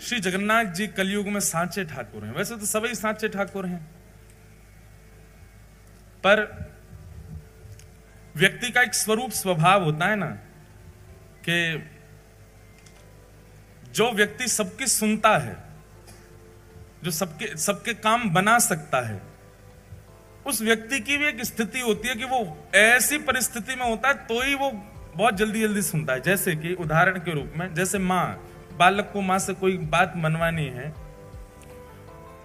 श्री जगन्नाथ जी कलयुग में सांचे ठाकुर हैं। वैसे तो सभी सांचे ठाकुर हैं, पर व्यक्ति का एक स्वरूप स्वभाव होता है ना, कि जो व्यक्ति सबकी सुनता है, जो सबके काम बना सकता है, उस व्यक्ति की भी एक स्थिति होती है कि वो ऐसी परिस्थिति में होता है तो ही वो बहुत जल्दी जल्दी सुनता है। जैसे कि उदाहरण के रूप में, जैसे माँ, बालक को माँ से कोई बात मनवानी है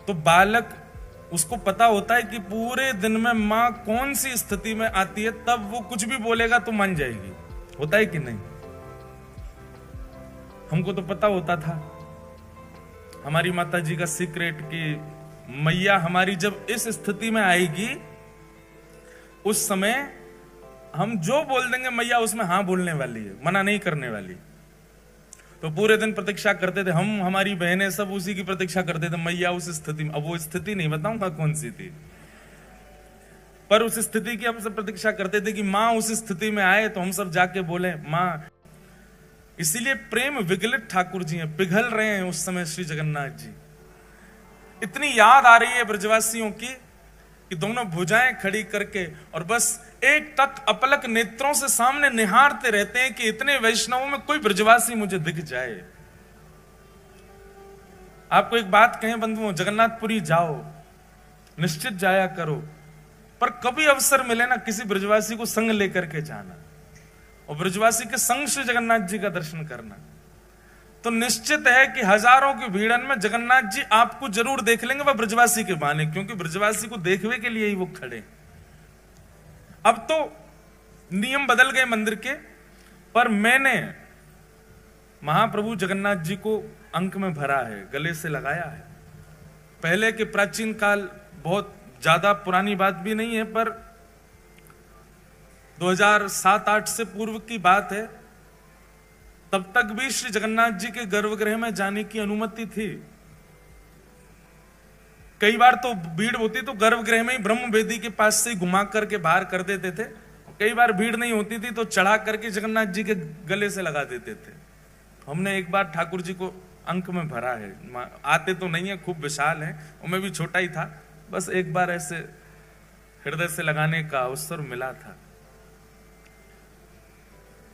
तो बालक, उसको पता होता है कि पूरे दिन में माँ कौन सी स्थिति में आती है, तब वो कुछ भी बोलेगा तो मान जाएगी। होता है कि नहीं? हमको तो पता होता था हमारी माता जी का सीक्रेट कि मैया हमारी जब इस स्थिति में आएगी, उस समय हम जो बोल देंगे मैया उसमें हाँ बोलने वाली है, मना नहीं करने वाली। तो पूरे दिन प्रतीक्षा करते थे हम, हमारी बहनें सब उसी की प्रतीक्षा करते थे, मैया उस स्थिति में। अब वो स्थिति नहीं बताऊंगा कौन सी थी, पर उस स्थिति की हम सब प्रतीक्षा करते थे कि माँ उस स्थिति में आए तो हम सब जाके बोले माँ। इसीलिए प्रेम विगलित ठाकुर जी हैं, पिघल रहे हैं उस समय श्री जगन्नाथ जी। इतनी याद आ रही है ब्रजवासियों की कि दोनों भुजाएं खड़ी करके और बस एक टक अपलक नेत्रों से सामने निहारते रहते हैं कि इतने वैष्णवों में कोई ब्रजवासी मुझे दिख जाए। आपको एक बात कहें बंधुओं, जगन्नाथपुरी जाओ, निश्चित जाया करो, पर कभी अवसर मिले ना किसी ब्रजवासी को संग लेकर के जाना और ब्रजवासी के संग श्री जगन्नाथ जी का दर्शन करना, तो निश्चित है कि हजारों की भीड़न में जगन्नाथ जी आपको जरूर देख लेंगे, वह ब्रजवासी के बहाने, क्योंकि ब्रजवासी को देखने के लिए ही वो खड़े। अब तो नियम बदल गए मंदिर के, पर मैंने महाप्रभु जगन्नाथ जी को अंक में भरा है, गले से लगाया है। पहले के प्राचीन काल, बहुत ज्यादा पुरानी बात भी नहीं है, पर 2007-8 से पूर्व की बात है, तब तक भी श्री जगन्नाथ जी के गर्भगृह में जाने की अनुमति थी। कई बार तो भीड़ होती तो गर्भगृह में ही ब्रह्म वेदी के पास से घुमा करके बाहर कर देते थे। कई बार भीड़ नहीं होती थी तो चढ़ा करके जगन्नाथ जी के गले से लगा देते थे। हमने एक बार ठाकुर जी को अंक में भरा है, आते तो नहीं है, खूब विशाल है, और मैं भी छोटा ही था, बस एक बार ऐसे हृदय से लगाने का अवसर मिला था।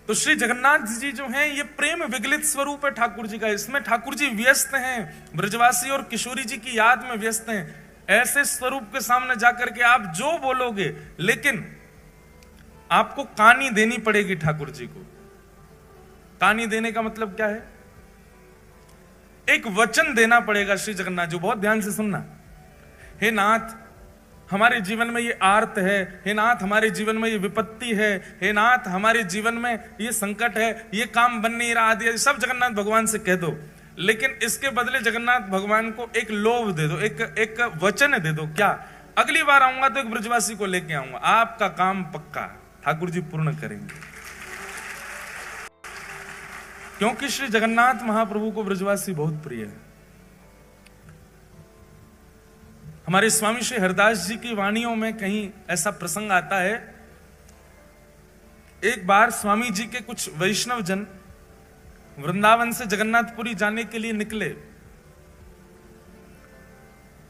तो श्री जगन्नाथ जी जो हैं, ये प्रेम विगलित स्वरूप है ठाकुर जी का। इसमें ठाकुर जी व्यस्त हैं, ब्रजवासी और किशोरी जी की याद में व्यस्त हैं। ऐसे स्वरूप के सामने जाकर के आप जो बोलोगे, लेकिन आपको कानी देनी पड़ेगी ठाकुर जी को। कानी देने का मतलब क्या है? एक वचन देना पड़ेगा श्री जगन्नाथ जी। बहुत ध्यान से सुनना। हे नाथ, हमारे जीवन में ये आर्त है, हे नाथ हमारे जीवन में ये विपत्ति है, हे नाथ हमारे जीवन में ये संकट है, ये काम बन नहीं रहा, आदि सब जगन्नाथ भगवान से कह दो। लेकिन इसके बदले जगन्नाथ भगवान को एक लोभ दे दो, एक वचन दे दो। क्या? अगली बार आऊंगा तो एक ब्रजवासी को लेके आऊंगा, आपका काम पक्का ठाकुर जी पूर्ण करेंगे। क्योंकि श्री जगन्नाथ महाप्रभु को ब्रजवासी बहुत प्रिय है। हमारे स्वामी श्री हरदास जी की वाणियों में कहीं ऐसा प्रसंग आता है, एक बार स्वामी जी के कुछ वैष्णव जन वृंदावन से जगन्नाथपुरी जाने के लिए निकले,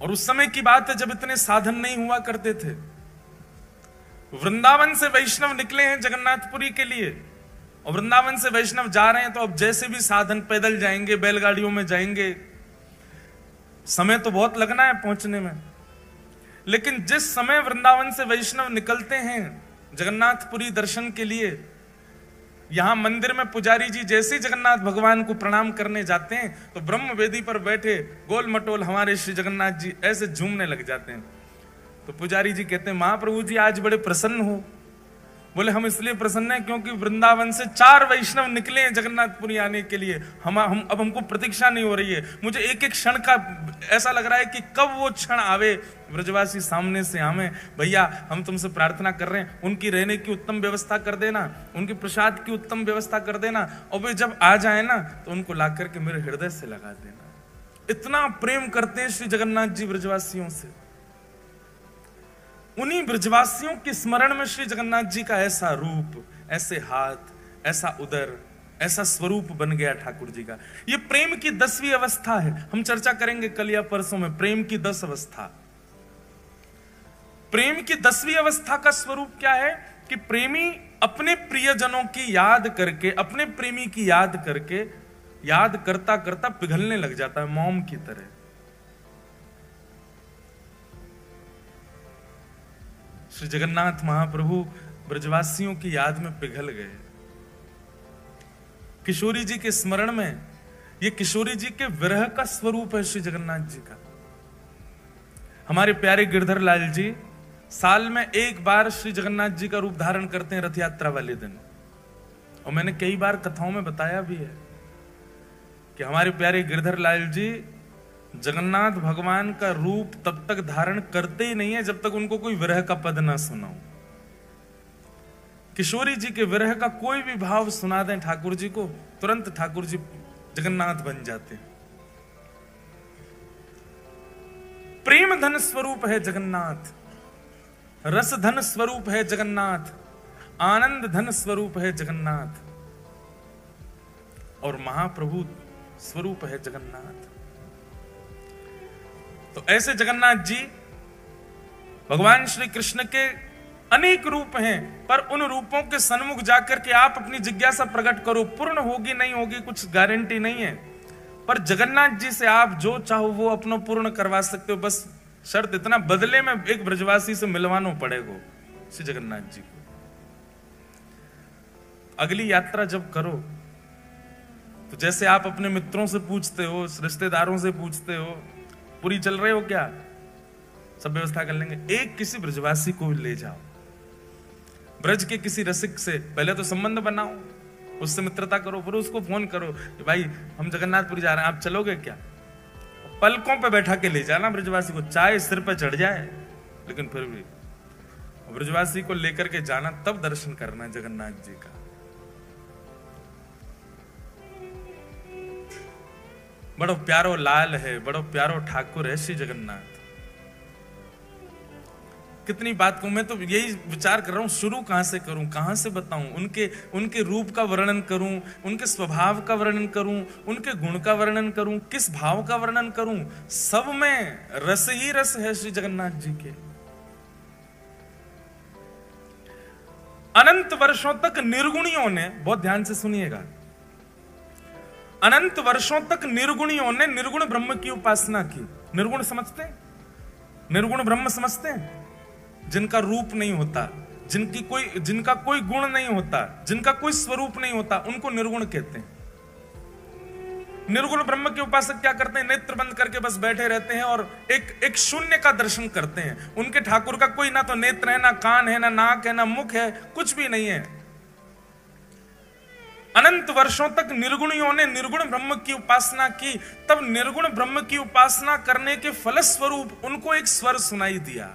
और उस समय की बात है जब इतने साधन नहीं हुआ करते थे। वृंदावन से वैष्णव निकले हैं जगन्नाथपुरी के लिए, और वृंदावन से वैष्णव जा रहे हैं तो अब जैसे भी साधन, पैदल जाएंगे, बैलगाड़ियों में जाएंगे, समय तो बहुत लगना है पहुंचने में। लेकिन जिस समय वृंदावन से वैष्णव निकलते हैं जगन्नाथपुरी दर्शन के लिए, यहां मंदिर में पुजारी जी जैसे जगन्नाथ भगवान को प्रणाम करने जाते हैं तो ब्रह्म वेदी पर बैठे गोल मटोल हमारे श्री जगन्नाथ जी ऐसे झूमने लग जाते हैं। तो पुजारी जी कहते हैं, महाप्रभु जी आज बड़े प्रसन्न हो। बोले, हम इसलिए प्रसन्न हैं क्योंकि वृंदावन से 4 वैष्णव निकले हैं जगन्नाथपुरी आने के लिए। हम अब हमको प्रतीक्षा नहीं हो रही है। मुझे एक एक क्षण का ऐसा लग रहा है कि कब वो क्षण आवे, ब्रजवासी सामने से आवे। भैया हम तुमसे प्रार्थना कर रहे हैं, उनकी रहने की उत्तम व्यवस्था कर देना, उनके प्रसाद की उत्तम व्यवस्था कर देना, और वे जब आ जाए ना तो उनको ला करके मेरे हृदय से लगा देना। इतना प्रेम करते हैं श्री जगन्नाथ जी ब्रजवासियों से। उन्हीं ब्रजवासियों के स्मरण में श्री जगन्नाथ जी का ऐसा रूप, ऐसे हाथ, ऐसा उदर, ऐसा स्वरूप बन गया ठाकुर जी का। ये प्रेम की 10वीं अवस्था है। हम चर्चा करेंगे कल या परसों में प्रेम की 10 अवस्था। प्रेम की 10वीं अवस्था का स्वरूप क्या है कि प्रेमी अपने प्रियजनों की याद करके, अपने प्रेमी की याद करके, याद करता करता पिघलने लग जाता है मोम की तरह। श्री जगन्नाथ महाप्रभु ब्रजवासियों की याद में पिघल गए। किशोरी जी के स्मरण में, ये किशोरी जी के विरह का स्वरूप है श्री जगन्नाथ जी का। हमारे प्यारे गिरधर लाल जी साल में एक बार श्री जगन्नाथ जी का रूप धारण करते हैं रथ यात्रा वाले दिन। और मैंने कई बार कथाओं में बताया भी है कि हमारे प्यारे गिरधर लाल जी जगन्नाथ भगवान का रूप तब तक धारण करते ही नहीं है जब तक उनको कोई विरह का पद ना सुनाओ। किशोरी जी के विरह का कोई भी भाव सुना दें ठाकुर जी को, तुरंत ठाकुर जी जगन्नाथ बन जाते हैं। प्रेम धन स्वरूप है जगन्नाथ, रस धन स्वरूप है जगन्नाथ, आनंद धन स्वरूप है जगन्नाथ, और महाप्रभु स्वरूप है जगन्नाथ। तो ऐसे जगन्नाथ जी भगवान श्री कृष्ण के अनेक रूप हैं, पर उन रूपों के सन्मुख जाकर के आप अपनी जिज्ञासा प्रकट करो। पूर्ण होगी नहीं होगी कुछ गारंटी नहीं है, पर जगन्नाथ जी से आप जो चाहो वो अपना पूर्ण करवा सकते हो। बस शर्त इतना, बदले में एक ब्रजवासी से मिलवाना पड़ेगा श्री जगन्नाथ जी को। अगली यात्रा जब करो तो जैसे आप अपने मित्रों से पूछते हो, रिश्तेदारों से पूछते हो, पूरी चल रहे हो क्या, सब व्यवस्था कर लेंगे, एक किसी ब्रजवासी को ले जाओ, ब्रज के किसी रसिक से पहले तो संबंध बनाओ, उससे मित्रता करो, फिर उसको फोन करो कि भाई हम जगन्नाथपुरी जा रहे हैं, आप चलोगे क्या। पलकों पे बैठा के ले जाना ब्रजवासी को, चाहे सिर पे चढ़ जाए, लेकिन फिर भी ब्रजवासी को लेकर के जाना, तब दर्शन करना जगन्नाथ जी का। बड़ो प्यारो लाल है, बड़ो प्यारो ठाकुर है श्री जगन्नाथ। कितनी बात कहूं, मैं तो यही विचार कर रहा हूं शुरू कहां से करूं, कहां से बताऊं, उनके रूप का वर्णन करूं, उनके स्वभाव का वर्णन करूं, उनके गुण का वर्णन करूं, किस भाव का वर्णन करूं। सब में रस ही रस है श्री जगन्नाथ जी के। अनंत वर्षों तक निर्गुणियों ने, बहुत ध्यान से सुनिएगा, अनंत वर्षों तक निर्गुणियों ने निर्गुण ब्रह्म की उपासना की। निर्गुण समझते हैं, निर्गुण ब्रह्म समझते हैं, जिनका रूप नहीं होता, जिनका कोई गुण नहीं होता, जिनका कोई स्वरूप नहीं होता, उनको निर्गुण कहते हैं। निर्गुण ब्रह्म के उपासक क्या करते हैं, नेत्र बंद करके बस बैठे रहते हैं और एक शून्य का दर्शन करते हैं। उनके ठाकुर का कोई ना तो नेत्र है, ना कान है, ना नाक है, ना मुख है, कुछ भी नहीं है। अनंत वर्षों तक निर्गुणियों ने निर्गुण ब्रह्म की उपासना की, तब निर्गुण ब्रह्म की उपासना करने के फलस्वरूप उनको एक स्वर सुनाई दिया।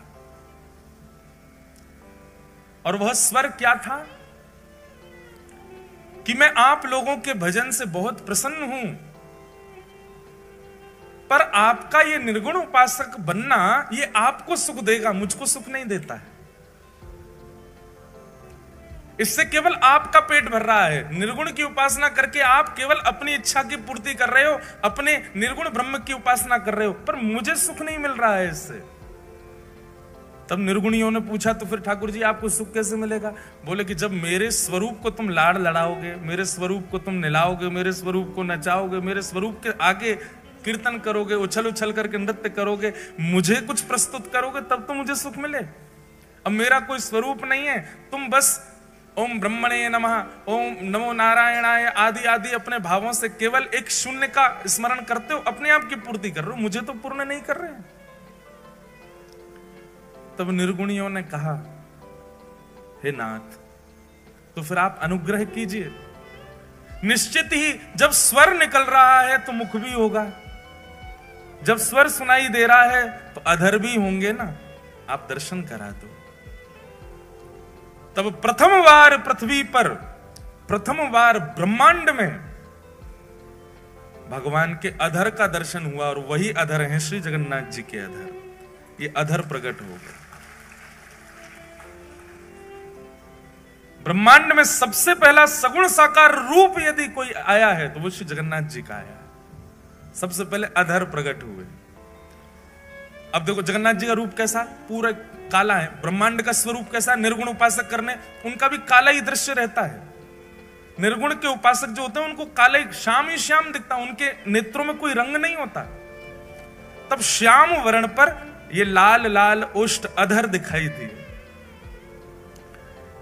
और वह स्वर क्या था कि मैं आप लोगों के भजन से बहुत प्रसन्न हूं, पर आपका ये निर्गुण उपासक बनना ये आपको सुख देगा, मुझको सुख नहीं देता है। इससे केवल आपका पेट भर रहा है। निर्गुण की उपासना करके आप केवल अपनी इच्छा की पूर्ति कर रहे हो, अपने निर्गुण ब्रह्म की उपासना कर रहे हो, पर मुझे सुख नहीं मिल रहा है इससे। तब निर्गुणियों ने पूछा तो फिर ठाकुर जी आपको सुख कैसे मिलेगा। बोले कि जब मेरे स्वरूप को तुम लाड़ लड़ाओगे, मेरे स्वरूप को तुम निलाओगे, मेरे स्वरूप को नचाओगे, मेरे स्वरूप के आगे कीर्तन करोगे, उछल उछल करके नृत्य करोगे, मुझे कुछ प्रस्तुत करोगे, तब तो मुझे सुख मिले। अब मेरा कोई स्वरूप नहीं है, तुम बस ओम ब्रह्मणे नमः, ओम नमो नारायणाय आदि आदि अपने भावों से केवल एक शून्य का स्मरण करते हो, अपने आप की पूर्ति कर रहे हो, मुझे तो पूर्ण नहीं कर रहे। तब निर्गुणियों ने कहा, हे नाथ, तो फिर आप अनुग्रह कीजिए। निश्चित ही जब स्वर निकल रहा है तो मुख भी होगा, जब स्वर सुनाई दे रहा है तो अधर भी होंगे ना, आप दर्शन करा दो। तब प्रथम बार पृथ्वी पर, प्रथम बार ब्रह्मांड में भगवान के अधर का दर्शन हुआ, और वही अधर है श्री जगन्नाथ जी के अधर। ये अधर प्रकट हो गए। ब्रह्मांड में सबसे पहला सगुण साकार रूप यदि कोई आया है तो वो श्री जगन्नाथ जी का आया। सबसे पहले अधर प्रकट हुए। अब देखो जगन्नाथ जी का रूप कैसा, पूरा काला है। ब्रह्मांड का स्वरूप कैसा, निर्गुण उपासक करने उनका भी काला ही दृश्य रहता है। निर्गुण के उपासक जो होते हैं उनको काले श्याम ही श्याम दिखता, उनके नेत्रों में कोई रंग नहीं होता। तब श्याम वर्ण पर ये लाल लाल ओष्ठ अधर दिखाई दिए।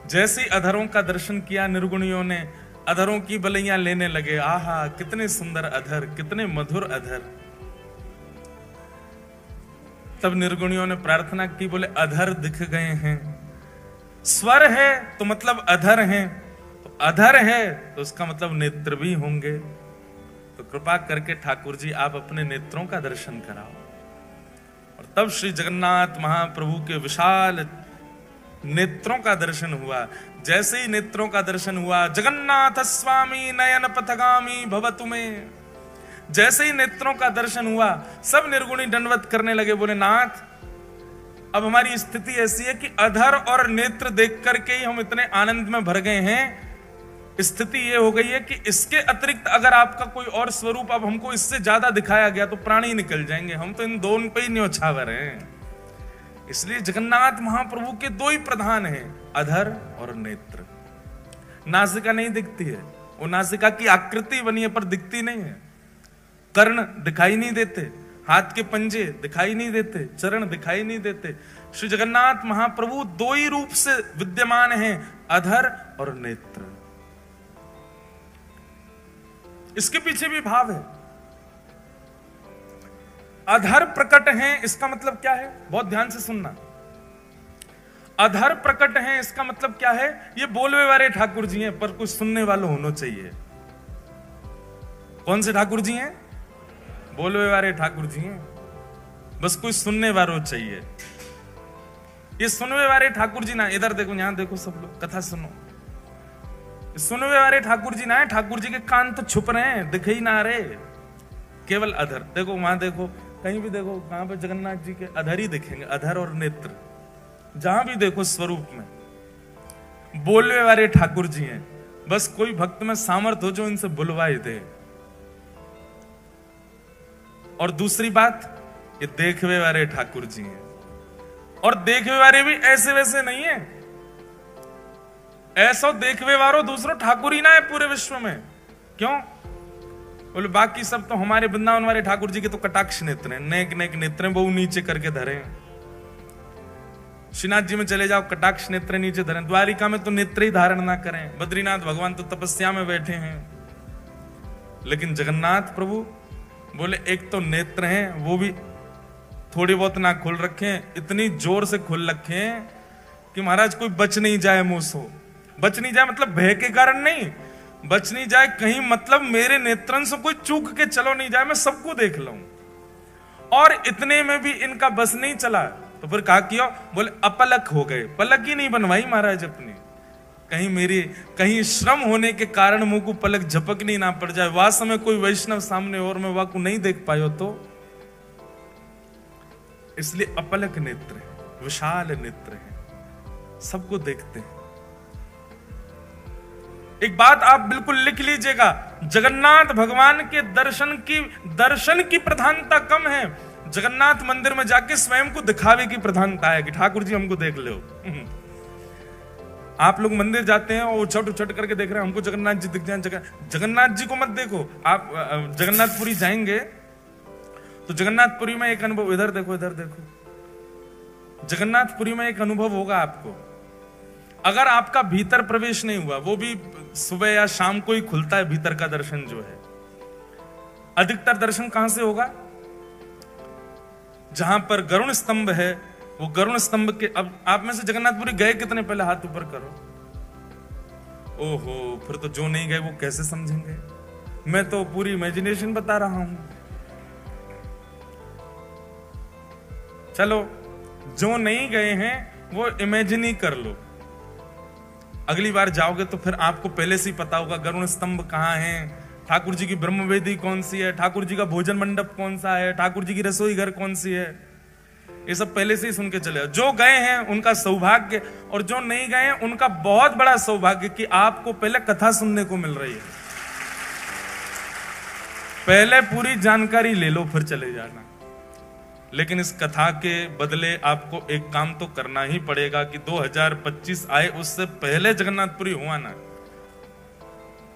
जैसे अधरों का दर्शन किया निर्गुणियों ने, अधरों की बलैया लेने लगे। आहा कितने सुंदर अधर, कितने मधुर अधर। तब निर्गुणियों ने प्रार्थना की, बोले अधर दिख गए हैं। स्वर है तो मतलब अधर हैं, तो अधर है तो उसका मतलब नेत्र भी होंगे। तो कृपा करके ठाकुर जी आप अपने नेत्रों का दर्शन कराओ। और तब श्री जगन्नाथ महाप्रभु के विशाल नेत्रों का दर्शन हुआ। जैसे ही नेत्रों का दर्शन हुआ, जगन्नाथ स्वामी नयन पथगामी भवतु में, जैसे ही नेत्रों का दर्शन हुआ सब निर्गुणी दंडवत करने लगे। बोले नाथ अब हमारी स्थिति ऐसी है कि अधर और नेत्र देख करके ही हम इतने आनंद में भर गए हैं। स्थिति ये हो गई है कि इसके अतिरिक्त अगर आपका कोई और स्वरूप अब हमको इससे ज्यादा दिखाया गया तो प्राणी निकल जाएंगे। हम तो इन दोनों पे ही न्योछावर हैं। इसलिए जगन्नाथ महाप्रभु के दो ही प्रधान हैं, अधर और नेत्र। नासिका नहीं दिखती है, वो नासिका की आकृति बनी है पर दिखती नहीं है। कर्ण दिखाई नहीं देते, हाथ के पंजे दिखाई नहीं देते, चरण दिखाई नहीं देते। श्री जगन्नाथ महाप्रभु दो ही रूप से विद्यमान हैं, अधर और नेत्र। इसके पीछे भी भाव है। अधर प्रकट हैं इसका मतलब क्या है, बहुत ध्यान से सुनना। अधर प्रकट हैं इसका मतलब क्या है, ये बोलवे वाले ठाकुर जी हैं पर कुछ सुनने वालों होना चाहिए। कौन से ठाकुर जी हैं? बोलवे वाले ठाकुर जी हैं, बस कुछ सुनने वालों चाहिए। ये सुनवे वाले ठाकुर जी ना, इधर देखो यहां देखो सब लोग कथा सुनो। सुनवे वाले ठाकुर जी ना है, ठाकुर जी के कान तो छुप रहे हैं, दिख ही ना रहे, केवल अधर। देखो वहां देखो, कहीं भी देखो, कहां पे जगन्नाथ जी के अधर ही दिखेंगे, अधर और नेत्र। जहां भी देखो स्वरूप में बोलवे वाले ठाकुर जी हैं। बस कोई भक्त में सामर्थ्य हो जो इनसे बुलवाई दे। और दूसरी बात, ये देखवे वाले ठाकुर जी हैं। और देखवे वाले भी ऐसे वैसे नहीं है, ऐसा देखवे वालों दूसरों ठाकुर ही ना है पूरे विश्व में। क्यों बोले, बाकी सब तो हमारे वृंदावन वाले ठाकुर जी के तो कटाक्ष नेत्र हैं, नेक नेक नेत्र बहु नीचे करके धरे। श्रीनाथ जी में चले जाओ, कटाक्ष नेत्र नीचे धरे। द्वारिका में तो नेत्र ही धारण ना करें। बद्रीनाथ भगवान तो तपस्या में बैठे हैं। लेकिन जगन्नाथ प्रभु बोले एक तो नेत्र हैं, वो भी थोड़ी बहुत ना खुल रखे, इतनी जोर से खुल रखे कि महाराज कोई बच नहीं जाए मुंह से। बच नहीं जाए मतलब भय के कारण नहीं, बच नहीं जाए कहीं मतलब मेरे नेत्रन से कोई चूक के चलो नहीं जाए, मैं सबको देख लूं। और इतने में भी इनका बस नहीं चला, तो फिर कहा किया, बोले अपलक हो गए। पलक ही नहीं बनवाई महाराज अपनी, कहीं श्रम होने के कारण मुंह को पलक झपकनी ना पड़ जाए। वास्तव में कोई वैष्णव सामने और मैं वाकू नहीं देख पायो तो, इसलिए अपलक नेत्र है, विशाल नेत्र है, सबको देखते हैं। एक बात आप बिल्कुल लिख लीजिएगा, जगन्नाथ भगवान के दर्शन की प्रधानता कम है, जगन्नाथ मंदिर में जाके स्वयं को दिखावे की प्रधानता है कि ठाकुर जी हमको देख लो। आप लोग मंदिर जाते हैं और उछट उछट करके देख रहे हैं हमको जगन्नाथ जी दिख जाए। जगन्नाथ जी को मत देखो। आप जगन्नाथपुरी जाएंगे तो जगन्नाथपुरी में एक अनुभव, इधर देखो इधर देखो, जगन्नाथपुरी में एक अनुभव होगा आपको। अगर आपका भीतर प्रवेश नहीं हुआ, वो भी सुबह या शाम को ही खुलता है भीतर का दर्शन जो है। अधिकतर दर्शन कहां से होगा? जहां पर गरुण स्तंभ है, वो गरुण स्तंभ के, अब आप में से जगन्नाथपुरी गए कितने, पहले हाथ ऊपर करो। ओहो, फिर तो जो नहीं गए वो कैसे समझेंगे? मैं तो पूरी इमेजिनेशन बता रहा हूं। चलो, जो नहीं गए हैं वो इमेजिन ही कर लो। अगली बार जाओगे तो फिर आपको पहले से ही पता होगा गरुण स्तंभ कहां है, ठाकुर जी की ब्रह्मवेदी कौन सी है, ठाकुर जी का भोजन मंडप कौन सा है, ठाकुर जी की रसोई घर कौन सी है। ये सब पहले से ही सुन के चले। जो गए हैं उनका सौभाग्य, और जो नहीं गए हैं उनका बहुत बड़ा सौभाग्य कि आपको पहले कथा सुनने को मिल रही है। पहले पूरी जानकारी ले लो फिर चले जाना। लेकिन इस कथा के बदले आपको एक काम तो करना ही पड़ेगा कि 2025 आए उससे पहले जगन्नाथपुरी हुआ ना।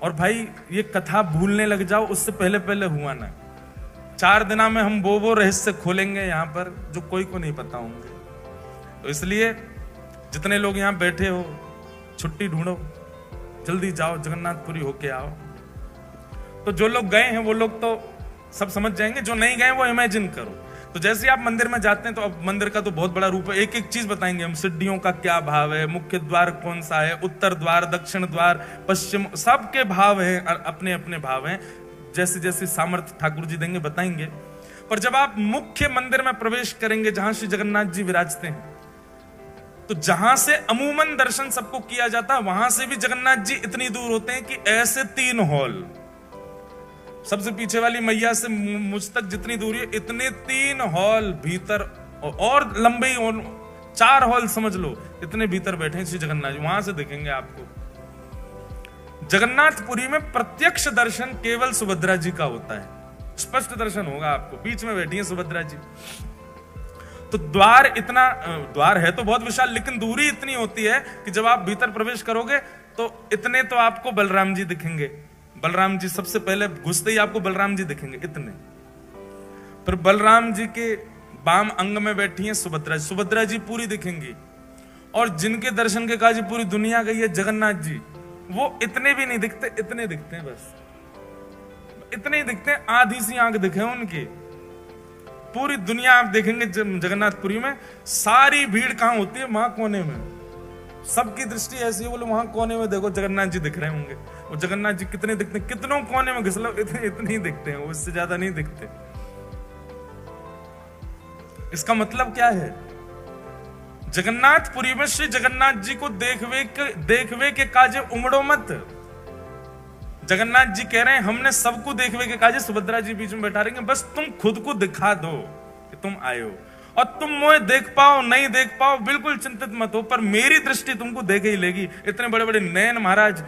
और भाई ये कथा भूलने लग जाओ उससे पहले पहले हुआ ना। 4 दिना में हम वो रहस्य खोलेंगे यहाँ पर जो कोई को नहीं पता होंगे। तो इसलिए जितने लोग यहाँ बैठे हो, छुट्टी ढूंढो, जल्दी जाओ, जगन्नाथपुरी होके आओ। तो जो लोग गए हैं वो लोग तो सब समझ जाएंगे, जो नहीं गए वो इमेजिन करो। तो जैसे आप मंदिर में जाते हैं तो अब मंदिर का तो बहुत बड़ा रूप है, एक एक चीज बताएंगे हम। सिद्धियों का क्या भाव है, मुख्य द्वार कौन सा है, उत्तर द्वार, दक्षिण द्वार, पश्चिम, सबके भाव हैं, अपने अपने भाव हैं। जैसे जैसे सामर्थ्य ठाकुर जी देंगे बताएंगे। पर जब आप मुख्य मंदिर में प्रवेश करेंगे जहां श्री जगन्नाथ जी विराजते हैं, तो जहां से अमूमन दर्शन सबको किया जाता है वहां से भी जगन्नाथ जी इतनी दूर होते हैं कि ऐसे 3 हॉल, सबसे पीछे वाली मैया से मुझ तक जितनी दूरी है इतने 3 हॉल भीतर, और लंबे 4 हॉल समझ लो, इतने भीतर बैठे हैं श्री जगन्नाथ जी। वहां से देखेंगे आपको। जगन्नाथपुरी में प्रत्यक्ष दर्शन केवल सुभद्रा जी का होता है, स्पष्ट दर्शन होगा आपको। बीच में बैठी है सुभद्रा जी। तो द्वार है तो बहुत विशाल, लेकिन दूरी इतनी होती है कि जब आप भीतर प्रवेश करोगे तो इतने तो आपको बलराम जी दिखेंगे। बलराम जी सबसे पहले घुसते ही आपको बलराम जी दिखेंगे इतने। पर बलराम जी के बाम अंग में बैठी हैं सुभद्रा जी। सुभद्रा जी पूरी दिखेंगी। और जिनके दर्शन के काज पूरी दुनिया गई है, जगन्नाथ जी, वो इतने भी नहीं दिखते, इतने दिखते हैं बस, इतने ही दिखते हैं। आधी सी आंख दिखे उनकी। पूरी दुनिया आप देखेंगे जगन्नाथपुरी में, सारी भीड़ कहां होती है? वहां कोने में। सबकी दृष्टि ऐसी है, बोले वहां कोने में देखो जगन्नाथ जी दिख रहे होंगे। वो जगन्नाथ जी कितने दिखते हैं? कितनों कोने में घिस लो, इतने ही दिखते हैं, उससे ज्यादा नहीं दिखते। इसका मतलब क्या है? जगन्नाथपुरी में श्री जगन्नाथ जी को देखवे के काजे उमड़ो मत। जगन्नाथ जी कह रहे हैं हमने सबको देखवे के काजे सुभद्रा जी बीच में बैठा रहेंगे, बस तुम खुद को दिखा दो कि तुम आए हो। और तुम मुझे देख पाओ नहीं देख पाओ बिल्कुल चिंतित मत हो, पर मेरी दृष्टि तुमको देख ही लेगी। इतने बड़े बड़े नयन महाराज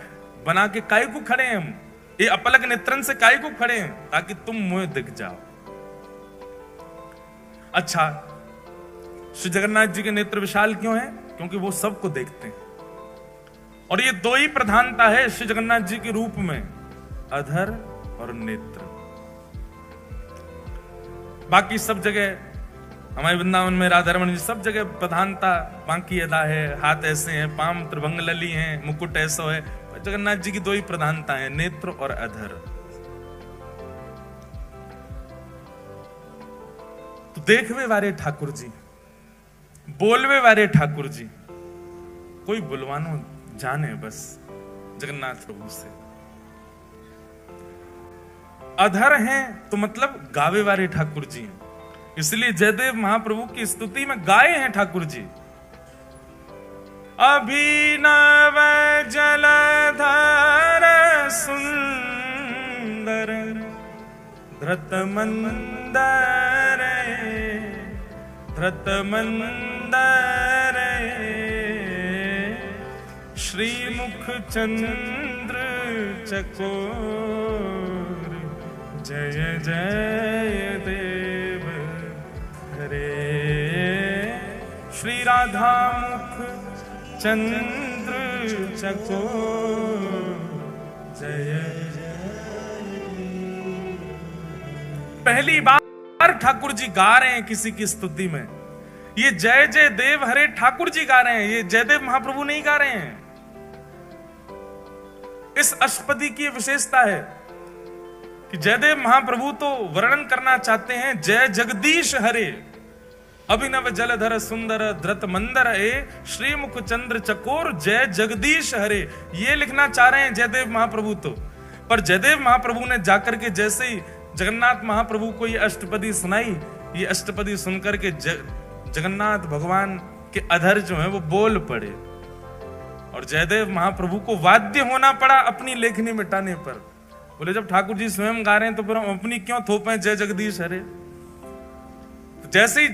बना के काय को खड़े हैं हम, ये अपलक नेत्रन से काय को खड़े हैं? ताकि तुम मुझे दिख जाओ। अच्छा, श्री जगन्नाथ जी के नेत्र विशाल क्यों हैं? क्योंकि वो सबको देखते हैं। और ये 2 ही प्रधानता है श्री जगन्नाथ जी के रूप में, अधर और नेत्र। बाकी सब जगह हमारे वृंदावन में राधा रमन जी सब जगह प्रधानता बाकी अदा है। हाथ ऐसे हैं, पाम त्रिभंग लली हैं, मुकुट ऐसा है। जगन्नाथ जी की 2 ही प्रधानता है, नेत्र और अधर। तो देखवे वारे ठाकुर जी, बोलवे वारे ठाकुर जी, कोई बुलवानो जाने बस जगन्नाथ प्रभु से। अधर हैं तो मतलब गावे वाले ठाकुर जी हैं, इसलिए जयदेव महाप्रभु की स्तुति में गाए हैं ठाकुर जी। अभिनव जलधर सुंदर धृत मंदर श्रीमुख चंद्र चकोर जय जय देव हरे। श्री राधा मुख चंद्र चकोर जय जय। पहली बार ठाकुर जी गा रहे हैं किसी की स्तुति में, ये जय जय देव हरे ठाकुर जी गा रहे हैं, ये जयदेव महाप्रभु नहीं गा रहे हैं। इस अष्टपदी की विशेषता है कि जयदेव महाप्रभु तो वर्णन करना चाहते हैं जय जगदीश हरे, अभिनव जलधर सुंदर धृत मंदर ए श्रीमुख चंद्र चकोर जय जगदीश हरे, ये लिखना चाह रहे हैं जयदेव महाप्रभु तो। पर जयदेव महाप्रभु ने जाकर के जैसे ही जगन्नाथ महाप्रभु को ये अष्टपदी सुनाई, ये अष्टपदी सुनकर के जगन्नाथ भगवान के अधर जो है वो बोल पड़े, और जयदेव महाप्रभु को वाद्य होना पड़ा अपनी लेखनी मिटाने पर। बोले जब ठाकुर जी स्वयं गा रहे हैं तो फिर हम अपनी क्यों थोपें जय जगदीश हरे। तो जैसे ही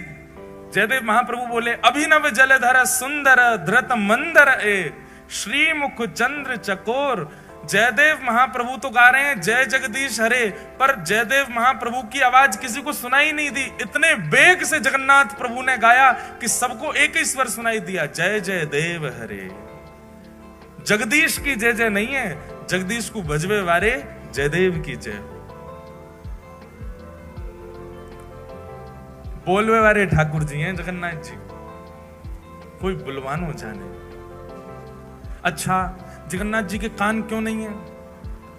जयदेव महाप्रभु बोले, अभिनव जलधर सुंदर धृत मंदर ए श्रीमुख चंद्र चकोर। जयदेव महाप्रभु तो गा रहे हैं जय जगदीश हरे, पर जयदेव महाप्रभु की आवाज किसी को सुनाई नहीं दी। इतने बेग से जगन्नाथ प्रभु ने गाया कि सबको एक ही स्वर सुनाई दिया, जय जय देव हरे। जगदीश की जय जय नहीं है, जगदीश को भजवे वारे जयदेव की जय। बोलवे वाले ठाकुर जी हैं जगन्नाथ जी, कोई बुलवान हो जाने। अच्छा, जगन्नाथ जी के कान क्यों नहीं है?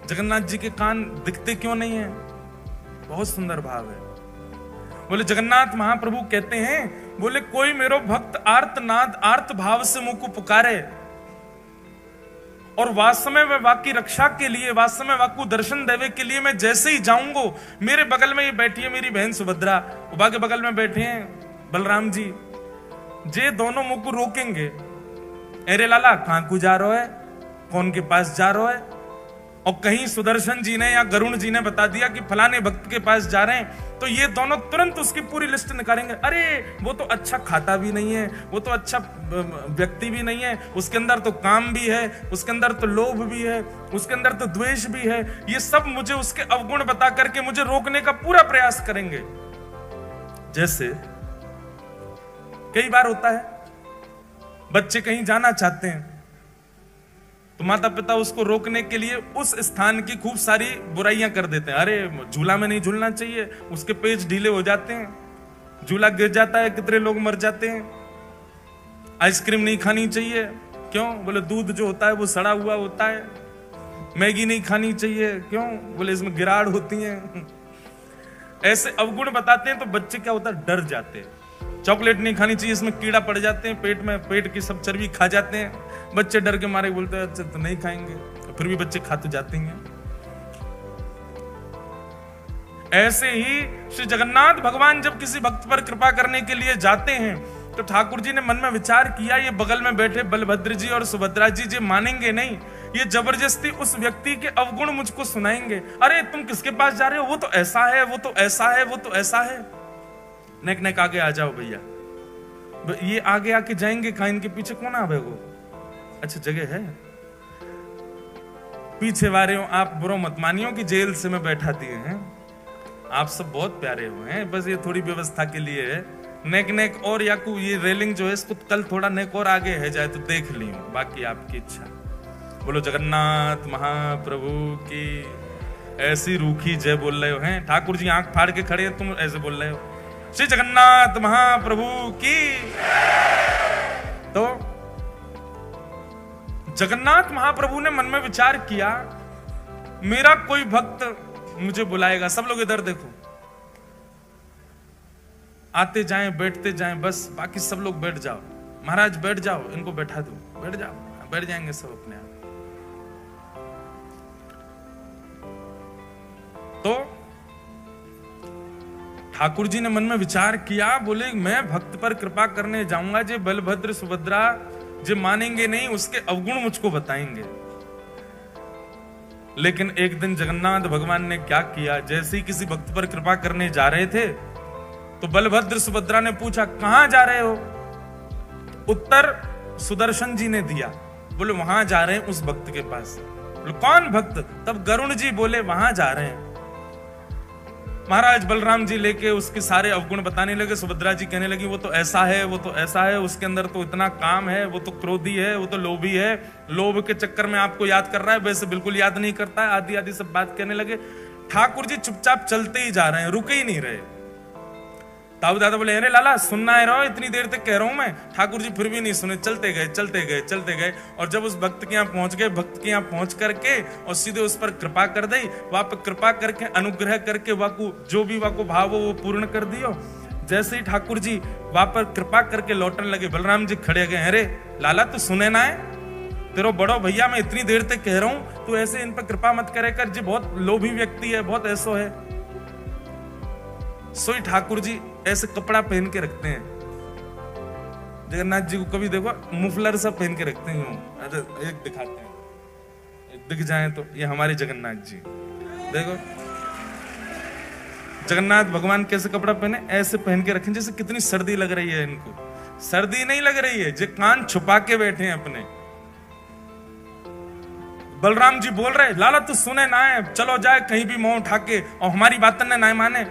जगन्नाथ जी के कान दिखते क्यों नहीं है? बहुत सुंदर भाव है। बोले जगन्नाथ महाप्रभु कहते हैं, बोले कोई मेरो भक्त आर्तनाद आर्त भाव से मुझको पुकारे और वास्तव में वाकी रक्षा के लिए, वास्तव में वाकू दर्शन देवे के लिए मैं जैसे ही जाऊंगा, मेरे बगल में ये बैठी है मेरी बहन सुभद्रा, उबा के बगल में बैठे हैं बलराम जी, जे दोनों मुझ को रोकेंगे, अरे लाला कहां को जा रहा है, कौन के पास जा रहा है? और कहीं सुदर्शन जी ने या गरुण जी ने बता दिया कि फलाने भक्त के पास जा रहे हैं, तो ये दोनों तुरंत उसकी पूरी लिस्ट निकालेंगे। अरे वो तो अच्छा खाता भी नहीं है, वो तो अच्छा व्यक्ति भी नहीं है, उसके अंदर तो काम भी है, उसके अंदर तो लोभ भी है, उसके अंदर तो द्वेष भी है। ये सब मुझे उसके अवगुण बता करके मुझे रोकने का पूरा प्रयास करेंगे। जैसे कई बार होता है बच्चे कहीं जाना चाहते हैं तो माता पिता उसको रोकने के लिए उस स्थान की खूब सारी बुराइयां कर देते हैं। अरे झूला में नहीं झूलना चाहिए, उसके पेज ढीले हो जाते हैं, झूला गिर जाता है, कितने लोग मर जाते हैं। आइसक्रीम नहीं खानी चाहिए, क्यों? बोले दूध जो होता है वो सड़ा हुआ होता है। मैगी नहीं खानी चाहिए, क्यों? बोले इसमें गिराड़ होती है। ऐसे अवगुण बताते हैं तो बच्चे क्या होता है, डर जाते हैं। चॉकलेट नहीं खानी चाहिए, इसमें कीड़ा पड़ जाते हैं पेट में, पेट की सब चर्बी खा जाते हैं। बच्चे डर के मारे बोलते हैं अच्छा तो नहीं खाएंगे, फिर भी बच्चे खा तो जाते हैं। ऐसे ही श्री जगन्नाथ भगवान जब किसी भक्त पर कृपा करने के लिए जाते हैं तो ठाकुर जी ने मन में विचार किया, ये बगल में बैठे बलभद्र जी और सुभद्रा जी जी मानेंगे नहीं, ये जबरदस्ती उस व्यक्ति के अवगुण मुझको सुनाएंगे। अरे तुम किसके पास जा रहे हो, वो तो ऐसा है, वो तो ऐसा है, वो तो ऐसा है। नेक नेक आगे आ जाओ भैया, ये आगे आके जाएंगे कहां, इनके पीछे कौन आवे वो? अच्छा जगह है, पीछे वाले हो आप, बुरो मत मानियो कि जेल से मैं बैठा दिए हैं। आप सब बहुत प्यारे हुए हैं, बस ये थोड़ी व्यवस्था के लिए है। नेक नेक और याकू ये रेलिंग जो है इसको कल थोड़ा नेक और आगे है जाए तो देख लियो, बाकी आपकी इच्छा। बोलो जगन्नाथ महाप्रभु की। ऐसी रूखी जय बोल रहे हो हैं ठाकुर जी, आंख फाड़ के खड़े हैं, तुम ऐसे बोल रहे हो श्री जगन्नाथ महाप्रभु की। तो जगन्नाथ महाप्रभु ने मन में विचार किया, मेरा कोई भक्त मुझे बुलाएगा। सब लोग इधर देखो, आते जाएं बैठते जाएं, बस बाकी सब लोग बैठ जाओ। महाराज बैठ जाओ, इनको बैठा दो, बैठ जाओ, बैठ जाएंगे सब अपने आप। तो ठाकुर जी ने मन में विचार किया, बोले मैं भक्त पर कृपा करने जाऊंगा, जे बलभद्र सुभद्रा जे मानेंगे नहीं, उसके अवगुण मुझको बताएंगे। लेकिन एक दिन जगन्नाथ भगवान ने क्या किया, जैसे ही किसी भक्त पर कृपा करने जा रहे थे तो बलभद्र सुभद्रा ने पूछा कहां जा रहे हो? उत्तर सुदर्शन जी ने दिया, बोले वहां जा रहे हैं उस भक्त के पास। बोले कौन भक्त? तब गरुण जी बोले वहां जा रहे हैं। महाराज बलराम जी लेके उसके सारे अवगुण बताने लगे। सुभद्रा जी कहने लगी वो तो ऐसा है, वो तो ऐसा है, उसके अंदर तो इतना काम है, वो तो क्रोधी है, वो तो लोभी है, लोभ के चक्कर में आपको याद कर रहा है, वैसे बिल्कुल याद नहीं करता है, आदि आदि सब बात कहने लगे। ठाकुर जी चुपचाप चलते ही जा रहे हैं, रुके ही नहीं रहे। ताऊ दादा बोले अरे लाला सुनना है रहो, इतनी देर तक कह रहा हूं मैं। ठाकुर जी फिर भी नहीं सुने, चलते गए चलते गए चलते गए, और जब उस भक्त के यहाँ पहुंच गए, भक्त के यहाँ पहुंच करके और सीधे उस पर कृपा कर दी, वहां पर कृपा करके अनुग्रह करके वाकू जो भी वाकू भाव हो वो पूर्ण कर दियो। जैसे ही ठाकुर जी वहां पर कृपा करके लौटने लगे, बलराम जी खड़े गए, अरे लाला तू सुने ना है, तेरो बड़ो भैया मैं इतनी देर तक कह रहा हूं, तू ऐसे इन पर कृपा मत करे कर, जी बहुत लोभी व्यक्ति है, बहुत ऐसो है। सोई ठाकुर जी ऐसे कपड़ा पहन के रखते हैं, जगन्नाथ जी को कभी देखो मुफलर सब पहन के रखते हैं, एक दिखाते हैं, दिख जाए तो ये हमारे जगन्नाथ जी देखो। जगन्नाथ भगवान कैसे कपड़ा पहने, ऐसे पहन के रखें जैसे कितनी सर्दी लग रही है इनको। सर्दी नहीं लग रही है, जो कान छुपा के बैठे हैं अपने। बलराम जी बोल रहे लाला तू सुने ना है, चलो जाए कहीं भी मुंह उठा के, और हमारी बात ने ना माने।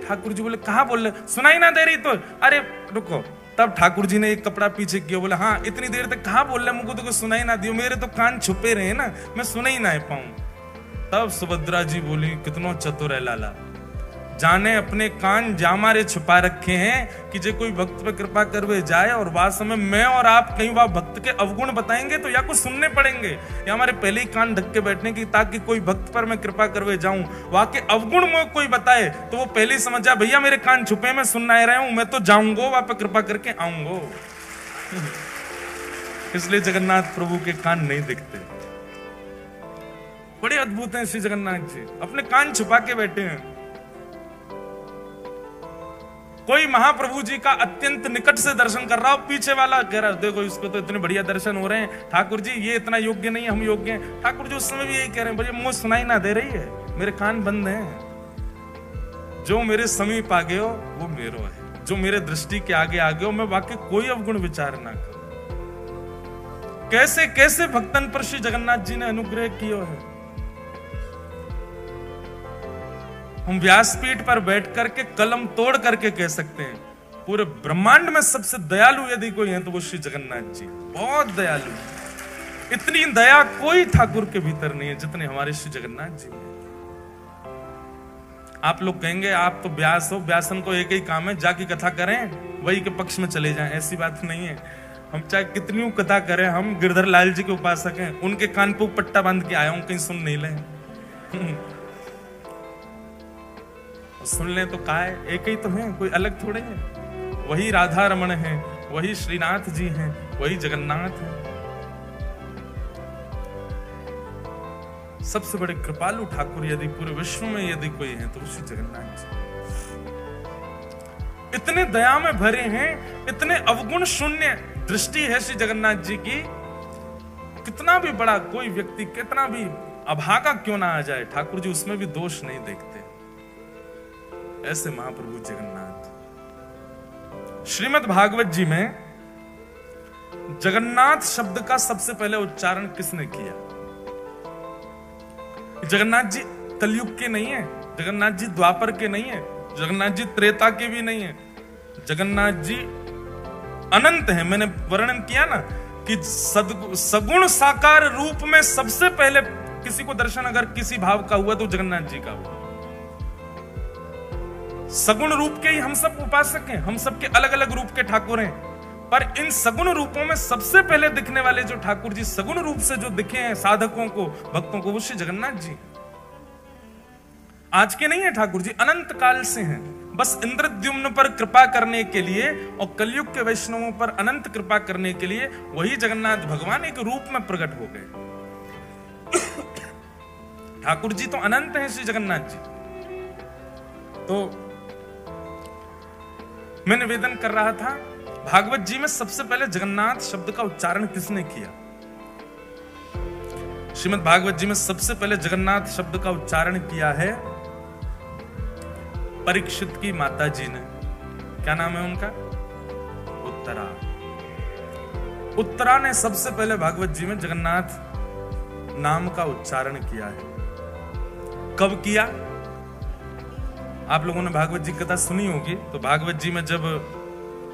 ठाकुर जी बोले कहा बोल रहे, सुनाई ना दे रही तो, अरे रुको। तब ठाकुर जी ने एक कपड़ा पीछे किया, बोले हाँ इतनी देर तक कहा बोल रहे, मुझको तो कुछ सुनाई ना दियो, मेरे तो कान छुपे रहे ना, मैं सुना ही ना पाऊं। तब सुभद्रा जी बोली कितना चतुर है लाला, जाने अपने कान जामारे छुपा रखे हैं कि जो कोई भक्त पे कृपा करवे जाए, और वास्तव में मैं और आप कहीं वहां भक्त के अवगुण बताएंगे तो या कुछ सुनने पड़ेंगे, या हमारे पहले ही कान ढक के बैठने की, ताकि कोई भक्त पर मैं कृपा करवे जाऊं, वहां के अवगुण में कोई बताए तो वो पहले ही समझ जाए भैया मेरे कान छुपे, मैं सुनना रहा हूं, मैं तो जाऊंगा वहां पर कृपा करके आऊंगा। इसलिए जगन्नाथ प्रभु के कान नहीं दिखते। बड़े अद्भुत हैं श्री जगन्नाथ जी, अपने कान छुपा के बैठे हैं। कोई महाप्रभु जी का अत्यंत निकट से दर्शन कर रहा हो, पीछे वाला कह रहा है देखो इसको तो इतने बढ़िया दर्शन हो रहे हैं, ठाकुर जी ये इतना योग्य नहीं, हम योग्य हैं। ठाकुर जी उस समय भी यही कह रहे हैं, भैया मुझे सुनाई ना दे रही है, मेरे कान बंद हैं, जो मेरे समीप आ गए हो वो मेरो है, जो मेरे दृष्टि के आगे आ गए हो, मैं वाकई कोई अवगुण विचार ना करूं। कैसे कैसे भक्तन पर श्री जगन्नाथ जी ने अनुग्रह किया है। हम व्यासपीठ पर बैठ करके कलम तोड़ करके कह सकते हैं पूरे ब्रह्मांड में सबसे दयालु यदि कोई है तो वो श्री जगन्नाथ जी, बहुत दयालु। इतनी दया कोई ठाकुर के भीतर नहीं है जितने हमारे श्री जगन्नाथ जी में। आप लोग कहेंगे आप तो व्यास हो, व्यासन को एक ही काम है जाकी कथा करें, वही के पक्ष में चले जाएं, ऐसी बात नहीं है। हम चाहे कितनी कथा करें, हम गिरधर लाल जी के उपासक हैं, उनके कान पे पट्टा बांध के आया हूं, कहीं सुन नहीं ले। सुन ले तो काय एक ही तो है, कोई अलग थोड़े हैं, वही राधा रमण है, वही श्रीनाथ जी हैं, वही जगन्नाथ हैं। सबसे बड़े कृपालु ठाकुर यदि पूरे विश्व में यदि कोई है तो श्री जगन्नाथ जी। इतने दया में भरे हैं, इतने अवगुण शून्य दृष्टि है श्री जगन्नाथ जी की। कितना भी बड़ा कोई व्यक्ति कितना भी अभागा क्यों ना आ जाए, ठाकुर जी उसमें भी दोष नहीं देखते। ऐसे महाप्रभु जगन्नाथ। श्रीमद् भागवत जी में जगन्नाथ शब्द का सबसे पहले उच्चारण किसने किया? जगन्नाथ जी कलयुग के नहीं है, जगन्नाथ जी द्वापर के नहीं है, जगन्नाथ जी त्रेता के भी नहीं है, जगन्नाथ जी अनंत है। मैंने वर्णन किया ना कि सगुण साकार रूप में सबसे पहले किसी को दर्शन अगर किसी भाव का हुआ तो जगन्नाथ जी का हुआ। सगुण रूप के ही हम सब उपासक हैं, हम सब के अलग अलग रूप के ठाकुर हैं, पर इन सगुण रूपों में सबसे पहले दिखने वाले जो ठाकुर जी सगुण रूप से जो दिखे हैं साधकों को, भक्तों को, वो श्री जगन्नाथ जी। आज के नहीं है ठाकुर जी, अनंत काल से हैं। बस इंद्रद्युम्न पर कृपा करने के लिए और कलयुग के वैष्णवों पर अनंत कृपा करने के लिए वही जगन्नाथ भगवान एक रूप में प्रकट हो गए। ठाकुर जी तो अनंत हैं श्री जगन्नाथ जी। तो मैं निवेदन कर रहा था, भागवत जी में सबसे पहले जगन्नाथ शब्द का उच्चारण किसने किया? श्रीमद् भागवत जी में सबसे पहले जगन्नाथ शब्द का उच्चारण किया है परीक्षित की माता जी ने। क्या नाम है उनका? उत्तरा। उत्तरा ने सबसे पहले भागवत जी में जगन्नाथ नाम का उच्चारण किया है। कब किया? आप लोगों ने भागवत जी कथा सुनी होगी। तो भागवत जी में जब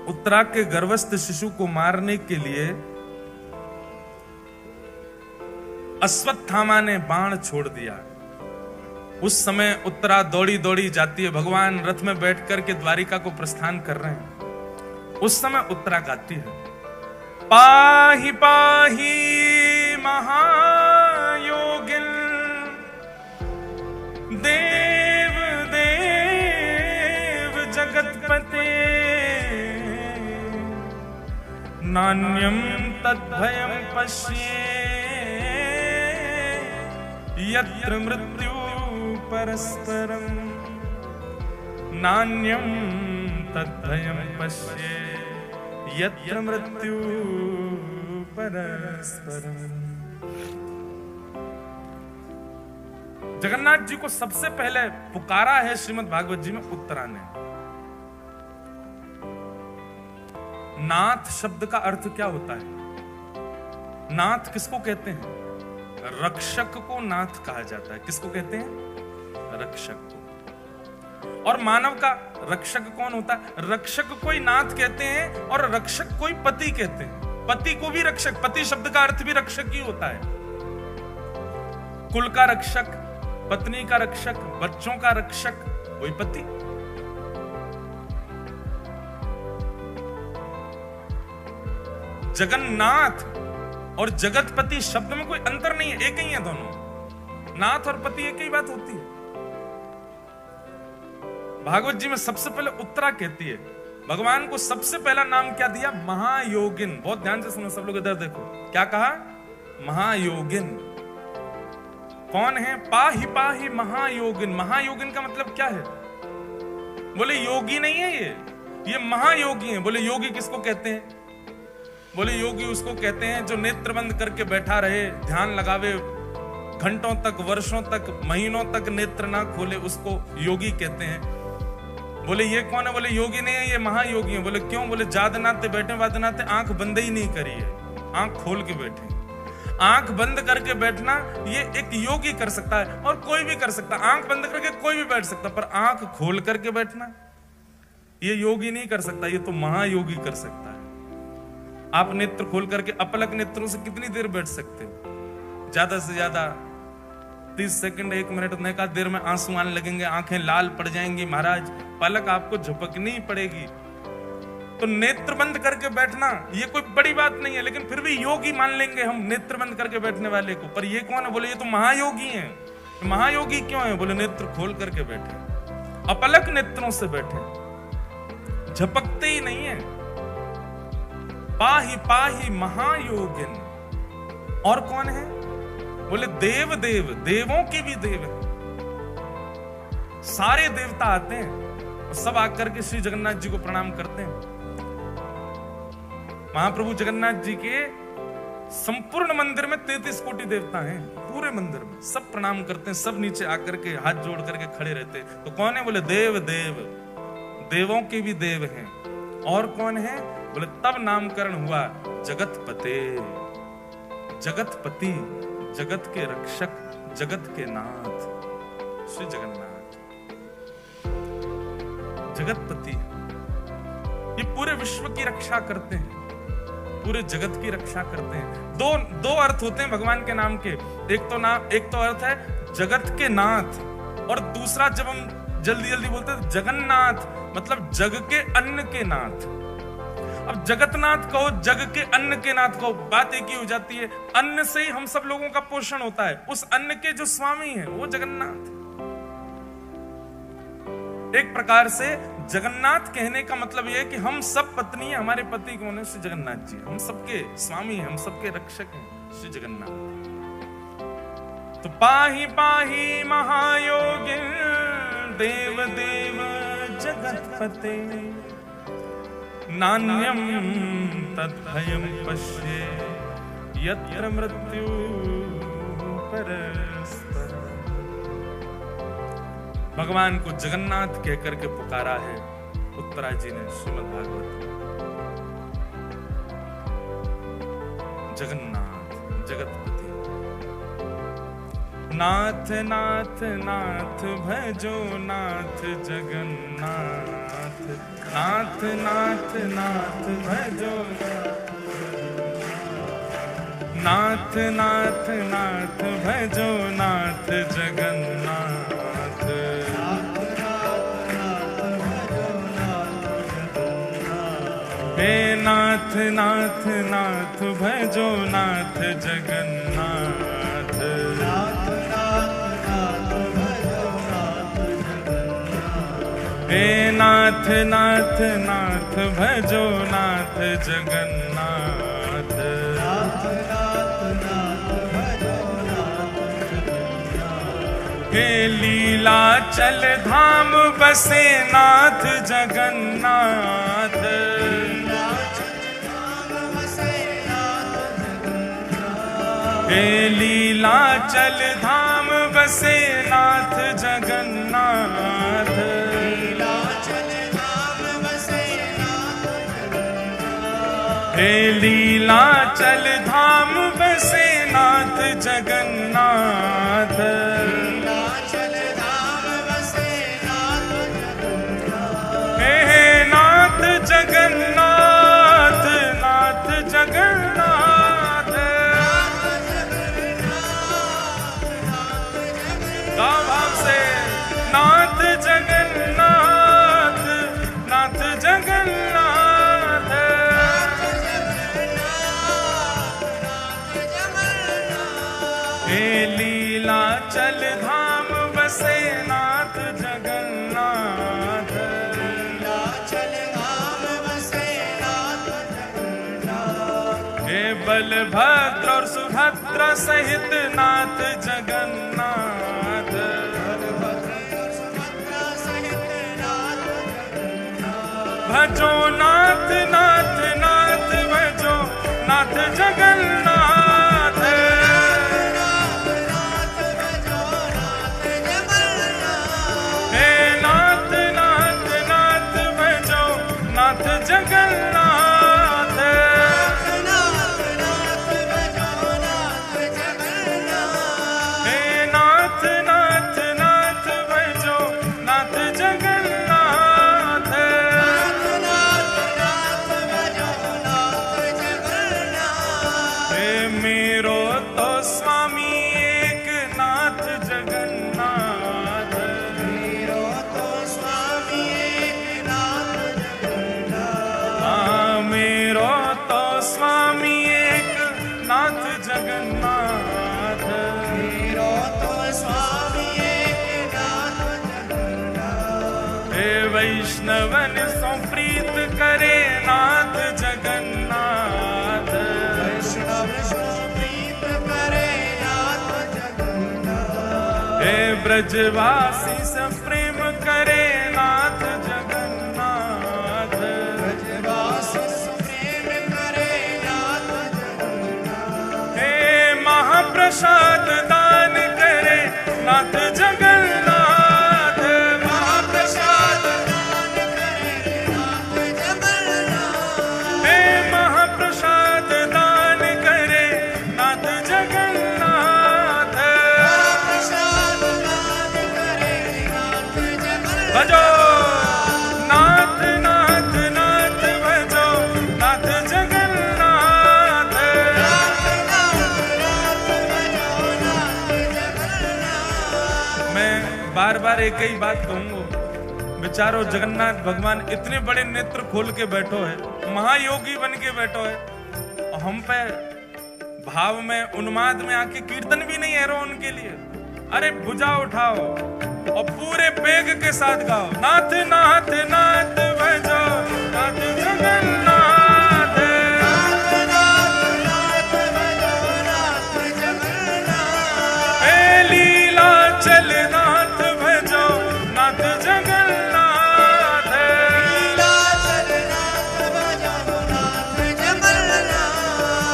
उत्तरा के गर्भस्थ शिशु को मारने के लिए अश्वत्थामा ने बाण छोड़ दिया, उस समय उत्तरा दौड़ी दौड़ी जाती है, भगवान रथ में बैठ करके द्वारिका को प्रस्थान कर रहे हैं। उस समय उत्तरा गाती है, पाहि पाहि महायोगिन देव देव जगतपते नान्यं तद्भयं पश्ये यत्र मृत्यु परस्परम नान्यं तद्भयं पश्ये यत्र मृत्यु परस्परम। जगन्नाथ जी को सबसे पहले पुकारा है श्रीमद् भागवत जी में उत्तरा ने। नाथ शब्द का अर्थ क्या होता है? नाथ किसको कहते हैं? रक्षक को नाथ कहा जाता है। किसको कहते हैं? रक्षक को। और मानव का रक्षक कौन होता है? रक्षक कोई नाथ कहते हैं और रक्षक कोई पति कहते हैं। पति को भी रक्षक, पति शब्द का अर्थ भी रक्षक ही होता है। कुल का रक्षक, पत्नी का रक्षक, बच्चों का रक्षक वही पति। जगन्नाथ और जगतपति शब्द में कोई अंतर नहीं है, एक ही है दोनों। नाथ और पति एक ही बात होती है। भागवत जी में सबसे पहले उत्तरा कहती है। भगवान को सबसे पहला नाम क्या दिया? महायोगिन। बहुत ध्यान से सुनो सब लोग, इधर देखो क्या कहा? महायोगिन। कौन है? पाहि पाहि महायोगिन। महायोगिन का मतलब क्या है? बोले योगी नहीं है ये महायोगी है। बोले योगी किसको कहते हैं? बोले योगी उसको कहते हैं जो नेत्र बंद करके बैठा रहे, ध्यान लगावे, घंटों तक, वर्षों तक, महीनों तक नेत्र ना खोले, उसको योगी कहते हैं। बोले ये कौन है? बोले योगी नहीं है, ये महायोगी है। बोले क्यों? बोले जादनाते बैठे वादनाते आंख बंद ही नहीं करी है, आंख खोल के बैठे। आंख बंद करके बैठना ये एक योगी कर सकता है और कोई भी कर सकता है। आंख बंद करके कोई भी बैठ सकता, पर आंख खोल करके बैठना ये योगी नहीं कर सकता, ये तो महायोगी कर सकता है। आप नेत्र खोल करके अपलक नेत्रों से कितनी देर बैठ सकते हो? ज्यादा से ज्यादा 30 सेकंड, 1 मिनट। का देर में आंसू आने लगेंगे, आंखें लाल पड़ जाएंगी महाराज, पलक आपको झपकनी ही पड़ेगी। तो नेत्र बंद करके बैठना ये कोई बड़ी बात नहीं है, लेकिन फिर भी योगी मान लेंगे हम नेत्र बंद करके बैठने वाले को। पर ये कौन है? बोले ये तो महायोगी है। महायोगी क्यों है? बोले नेत्र खोल करके बैठे, अपलक नेत्रों से बैठे, झपकते ही नहीं है। पाहि पाहि महायोगिन। और कौन है? बोले देव देव, देवों के भी देव है। सारे देवता आते हैं और सब आकर के श्री जगन्नाथ जी को प्रणाम करते हैं। महाप्रभु जगन्नाथ जी के संपूर्ण मंदिर में 33 कोटि देवता हैं। पूरे मंदिर में सब प्रणाम करते हैं, सब नीचे आकर के हाथ जोड़ करके खड़े रहते हैं। तो कौन है? बोले देव देव, देवों के भी देव हैं। और कौन है? बोले तब नामकरण हुआ जगतपते। जगतपति, जगत के रक्षक, जगत के नाथ श्री जगन्नाथ। जगतपति ये पूरे विश्व की रक्षा करते हैं, पूरे जगत की रक्षा करते हैं। दो अर्थ होते हैं भगवान के नाम के। एक तो अर्थ है जगत के नाथ, और दूसरा जब हम जल्दी जल्दी बोलते हैं जगन्नाथ, मतलब जग के अन्न के नाथ। अब जगतनाथ कहो, जग के अन्न के नाथ कहो, बात एक ही हो जाती है। अन्न से ही हम सब लोगों का पोषण होता है। उस अन्न के जो स्वामी हैं वो जगन्नाथ। एक प्रकार से जगन्नाथ कहने का मतलब यह है कि हम सब पत्नी है, हमारे पति कौन है? श्री जगन्नाथ जी। हम सबके स्वामी हैं, हम सबके रक्षक हैं श्री जगन्नाथ। तो पाहि पाहि महायोगी देव देव जगतपते, नान्यम तद्भयं पश्ये यत्र मृत्यु परस्पर। भगवान को जगन्नाथ कहकर के पुकारा है उत्तरा जी ने श्रीमद् भागवत। जगन्नाथ, जगतपति। नाथ नाथ नाथ भजो नाथ जगन्नाथ, नाथ नाथ नाथ भजो नाथ, नाथ नाथ भजो नाथ जगन्नाथ। हे नाथ नाथ नाथ भजो नाथ जगन्नाथ। हे नाथ नाथ नाथ भजो नाथ जगन्नाथ। हे लीलाचल धाम बसे नाथ जगन्नाथ। हे लीला लीलाचल धाम बसे नाथ जगन्नाथ, हे लीलाचल धाम बसे नाथ जगन्नाथ, हे नाथ जगन्नाथ, नाथ जगन्नाथ, गाँव भाव से नाथ जगन्नाथ, नाथ जगन्नाथ, हे लीलाचल धाम बसे नाथ जगन्नाथ, हे बलभद्र और सुभद्रा सहित नाथ जगन्नाथ, भजो नाथ नाथ नाथ भजो नाथ जगन्नाथ, हे नाथ नाथ नाथ भजो नाथ जगन्नाथ, हे नाथ नाथ नाथ भजो नाथ जगन्नाथ, हे मेरो तो स्वामी एक नाथ जगन्नाथ, हाँ मेरो तो स्वामी एक नाथ जगन्नाथ, हे वैष्णवन सो प्रीत करे नाथ जगन्नाथ, हे ब्रजवासी से प्रेम करे नाथ जगन्नाथ, हे महाप्रसाद दान करे नाथ जगन्नाथ, महाप्रसाद हे महाप्रसाद दान करे नाथ जगन्नाथ, भजो नाथ नाथ नाथ भजो नाथ जगन्नाथ, मैं बार बार एक ही बात कहूंगा, बेचारो जगन्नाथ भगवान इतने बड़े नेत्र खोल के बैठो है, महायोगी बन के बैठो है, और हम पे भाव में उन्माद में आके कीर्तन भी नहीं है रो उनके लिए। अरे भुजा उठाओ और पूरे पेग के साथ गाओ, नाथ नाथ नाथ भजो नाथ जगन्नाथ, हे लीलाचल नाथ भजो नाथ जगन्नाथ,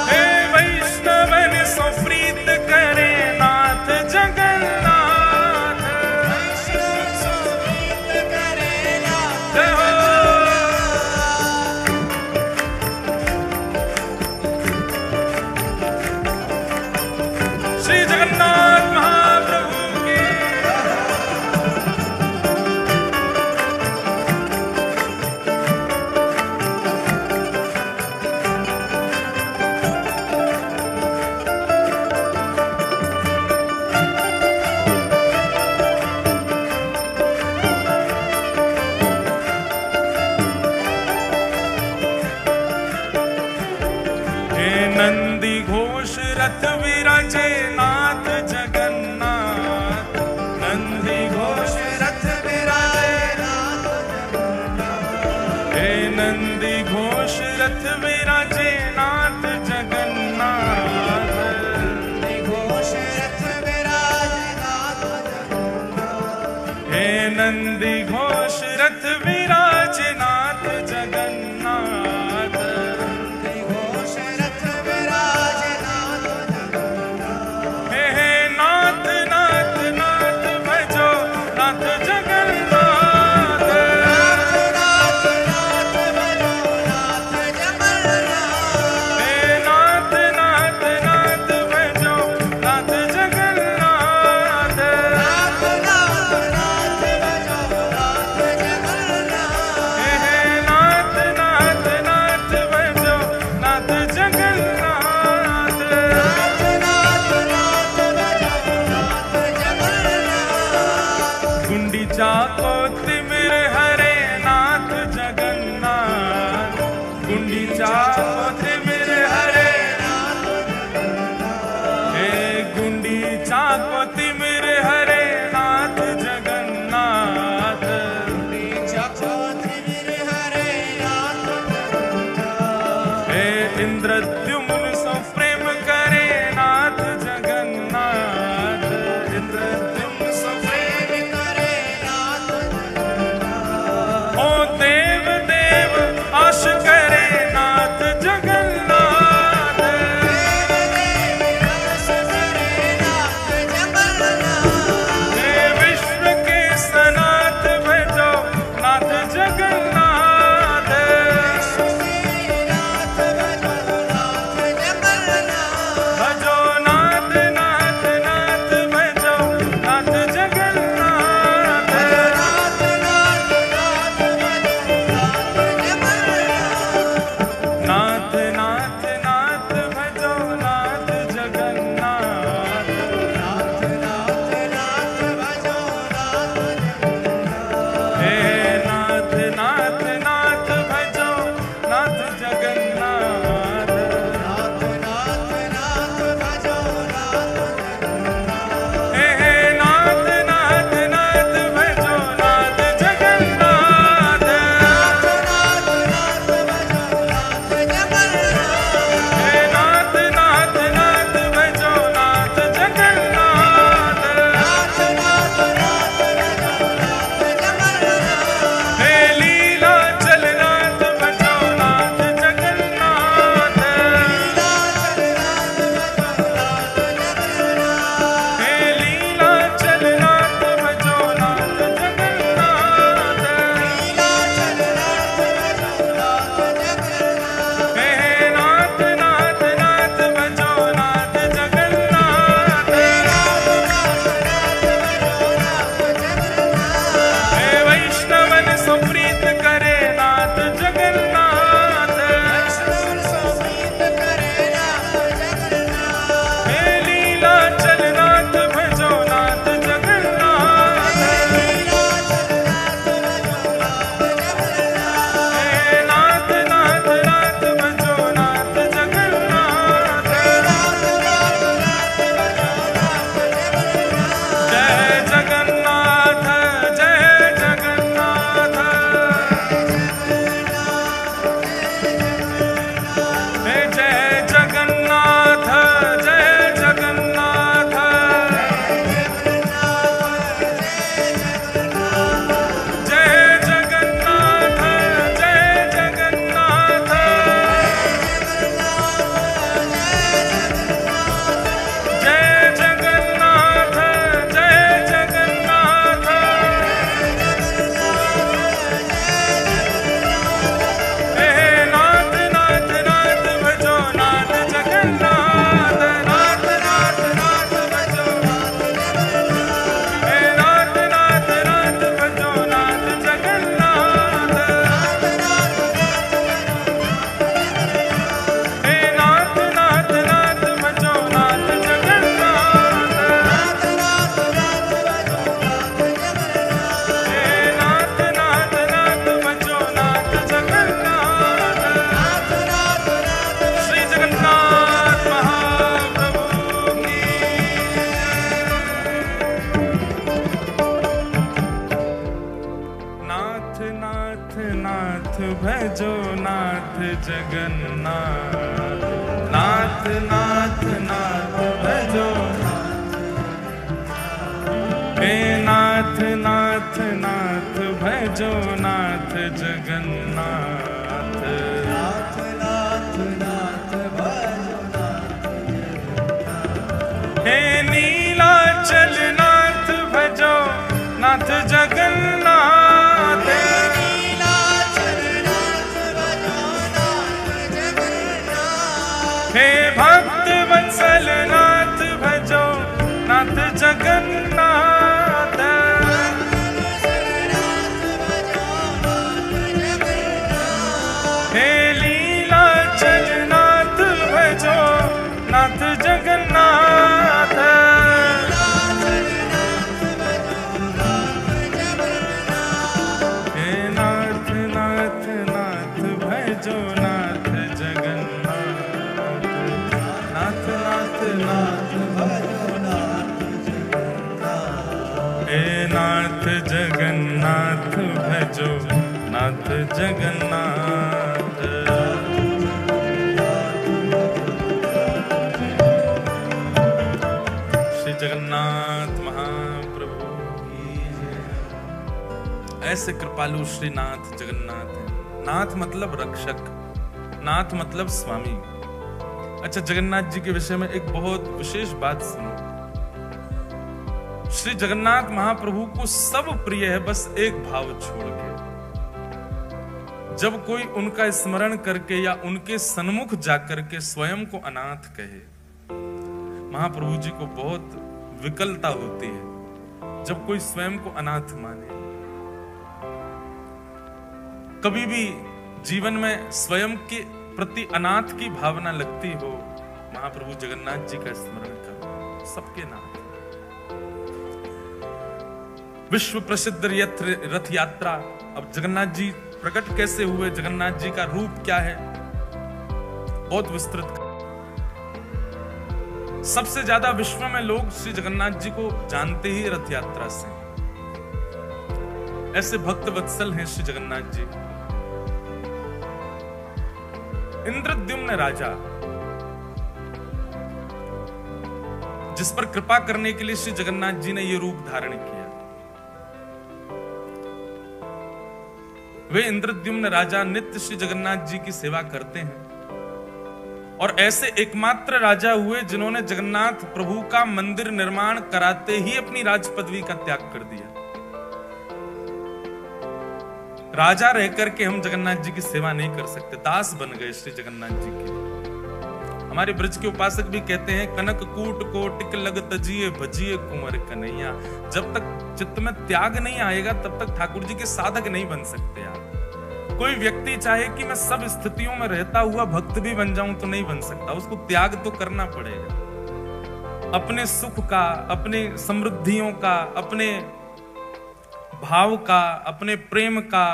हे वैष्णवन सो प्रीत करे नाथ जगन्नाथ, जय हो। श्री जगन्नाथ महाप्रभु की नंदी घोष रथ विराजे नाथ जगन्नाथ, नंदी घोष रथ विराजे नाथ जगन्नाथ, हे नंदी घोष रथ विराजे नाथ जगन्नाथ, हे नंदी घोष रथ विराजे नाथ जगन्नाथ, हे तिमिर हरे हे गुंडीचा तिमिर हरे नाथ जगन्नाथ हे इंद्रद्युम्न सो प्रेम करे नाथ जगन्नाथ इंद्रद्युम्न सो प्रेम करे नाथ ओ देव देव आश करे नाथ जगन्नाथ हे विश्व के सनाथ भजो नाथ जगन्नाथ भजो नाथ नाथ नाथ भजो नाथ जगन्नाथ नाथ नाथ नाथ भजो नाथ जगन्नाथ हे नाथ नाथ नाथ भजो नाथ जगन्नाथ हे नाथ नाथ नाथ भजो नाथ जगन्नाथ हे नाथ नाथ नाथ भजो नाथ जगन्नाथ हे लीला चलनाथ भजो नाथ जगन्नाथ हे लीला चलनाथ भजो नाथ जगन्नाथ हे नाथ नाथ नाथ भजो नाथ जगन्नाथ हे वैष्णवन सुप्रीत करे नाथ जगन्नाथ हे लीला चलनाथ भजो नाथ जगन्नाथ हे नाथ नाथ नाथ भजो नाथ जगन्नाथ जय जगन्नाथ जय जगन्नाथ हे जय जगन्नाथ जय जगन्नाथ जय जगन्नाथ जय जगन्नाथ जय जगन्नाथ जय जगन्नाथ हे नाथ नाथ नाथ भजो नाथ जगन्नाथ नाथ नाथ नाथ भजो हे नाथ नाथ नाथ भजो नाथ जगन्नाथ हे नाथ नाथ नाथ भजो नाथ जगन्नाथ हे नाथ नाथ नाथ भजो नाथ जगन्नाथ श्री जगन्नाथ महाप्रभु की नाथ नाथ नाथ भजो नाथ जगन्नाथ नाथ नाथ नाथ भजो हे नाथ नाथ नाथ भजो नाथ जगन्नाथ हे नीलाचल नाथ भजो नाथ जगन्नाथ हे भक्त वत्सल नाथ भजो नाथ जगन्नाथ भजो नाथ जगन्नाथ। श्री जगन्नाथ महाप्रभु की जय। ऐसे कृपालु श्री नाथ जगन्नाथ है। नाथ मतलब रक्षक, नाथ मतलब स्वामी। अच्छा, जगन्नाथ जी के विषय में एक बहुत विशेष बात सुनो। श्री जगन्नाथ महाप्रभु को सब प्रिय है, बस एक भाव छोड़ के। जब कोई उनका स्मरण करके या उनके सन्मुख जाकर के स्वयं को अनाथ कहे, महाप्रभु जी को बहुत विकलता होती है जब कोई स्वयं को अनाथ माने। कभी भी जीवन में स्वयं के प्रति अनाथ की भावना लगती हो, महाप्रभु जगन्नाथ जी का स्मरण करो, सबके नाथ। विश्व प्रसिद्ध रथ यात्रा। अब जगन्नाथ जी प्रकट कैसे हुए, जगन्नाथ जी का रूप क्या है, बहुत विस्तृत। सबसे ज्यादा विश्व में लोग श्री जगन्नाथ जी को जानते ही रथ यात्रा से। ऐसे भक्त वत्सल हैं श्री जगन्नाथ जी। इंद्रद्युम्न राजा, जिस पर कृपा करने के लिए श्री जगन्नाथ जी ने यह रूप धारण किया, वे इंद्रद्युम्न राजा नित्य श्री जगन्नाथ जी की सेवा करते हैं और ऐसे एकमात्र राजा हुए जिन्होंने जगन्नाथ प्रभु का मंदिर निर्माण कराते ही अपनी राज पदवी का त्याग कर दिया। राजा रह करके हम जगन्नाथ जी की सेवा नहीं कर सकते, दास बन गए श्री जगन्नाथ जी के। हमारे ब्रज के उपासक भी कहते हैं, कनक कूट को टिक लग तजिए भजिए कुंवर कन्हैया। जब तक चित्त में त्याग नहीं आएगा तब तक ठाकुर जी के साधक नहीं बन सकते यार। कोई व्यक्ति चाहे कि मैं सब स्थितियों में रहता हुआ भक्त भी बन जाऊं तो नहीं बन सकता, उसको त्याग तो करना पड़ेगा। अपने सुख का, अपने समृद्धियों का, अपने भाव का, अपने प्रेम का,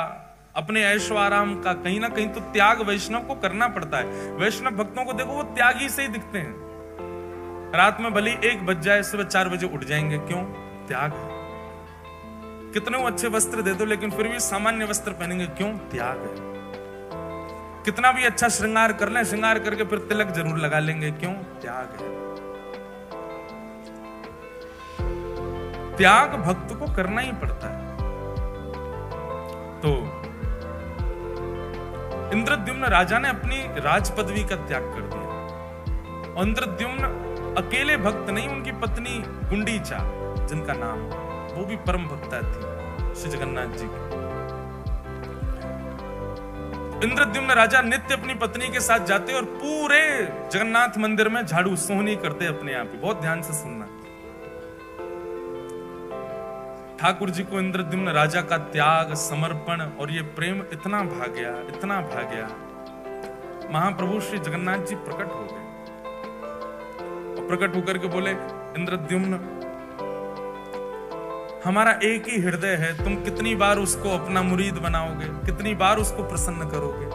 अपने ऐशो आराम का कहीं ना कहीं तो त्याग वैष्णव को करना पड़ता है। वैष्णव भक्तों को देखो, वो त्यागी से ही दिखते हैं। रात में भले 1 बज जाए, सुबह 4 बजे उठ जाएंगे, क्यों? त्याग है। कितने अच्छे वस्त्र दे दो लेकिन फिर भी सामान्य वस्त्र पहनेंगे, क्यों? त्याग है। कितना भी अच्छा श्रृंगार कर लें, श्रृंगार करके फिर तिलक जरूर लगा लेंगे, क्यों? त्याग है। त्याग भक्त को करना ही पड़ता है। तो इंद्रद्युम्न राजा ने अपनी राज पदवी का त्याग कर दिया। और इंद्रद्युम्न अकेले भक्त नहीं, उनकी पत्नी गुंडीचा, जिनका नाम, वो भी परम भक्ता थी श्री जगन्नाथ जी की। इंद्रद्युम्न राजा नित्य अपनी पत्नी के साथ जाते और पूरे जगन्नाथ मंदिर में झाड़ू सोहनी करते अपने आप ही। बहुत ध्यान से सुनना। ठाकुर जी को इंद्रद्युम्न राजा का त्याग, समर्पण और ये प्रेम इतना भा गया, इतना भा गया। महाप्रभु श्री जगन्नाथ जी प्रकट हो गए और प्रकट होकर के बोले, इंद्रद्युम्न, हमारा एक ही हृदय है, तुम कितनी बार उसको अपना मुरीद बनाओगे, कितनी बार उसको प्रसन्न करोगे।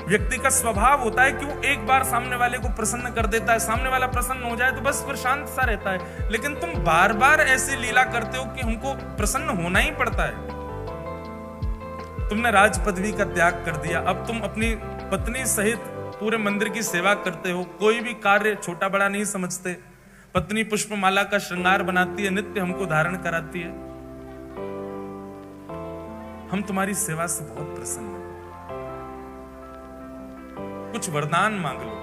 व्यक्ति का स्वभाव होता है कि वो एक बार सामने वाले को प्रसन्न कर देता है, सामने वाला प्रसन्न हो जाए तो बस फिर शांत सा रहता है। लेकिन तुम बार बार ऐसी लीला करते हो कि हमको प्रसन्न होना ही पड़ता है। तुमने राज पदवी का त्याग कर दिया, अब तुम अपनी पत्नी सहित पूरे मंदिर की सेवा करते हो, कोई भी कार्य छोटा बड़ा नहीं समझते। पत्नी पुष्पमाला का श्रृंगार बनाती है, नित्य हमको धारण कराती है। हम तुम्हारी सेवा से बहुत प्रसन्न हैं, कुछ वरदान मांग लो।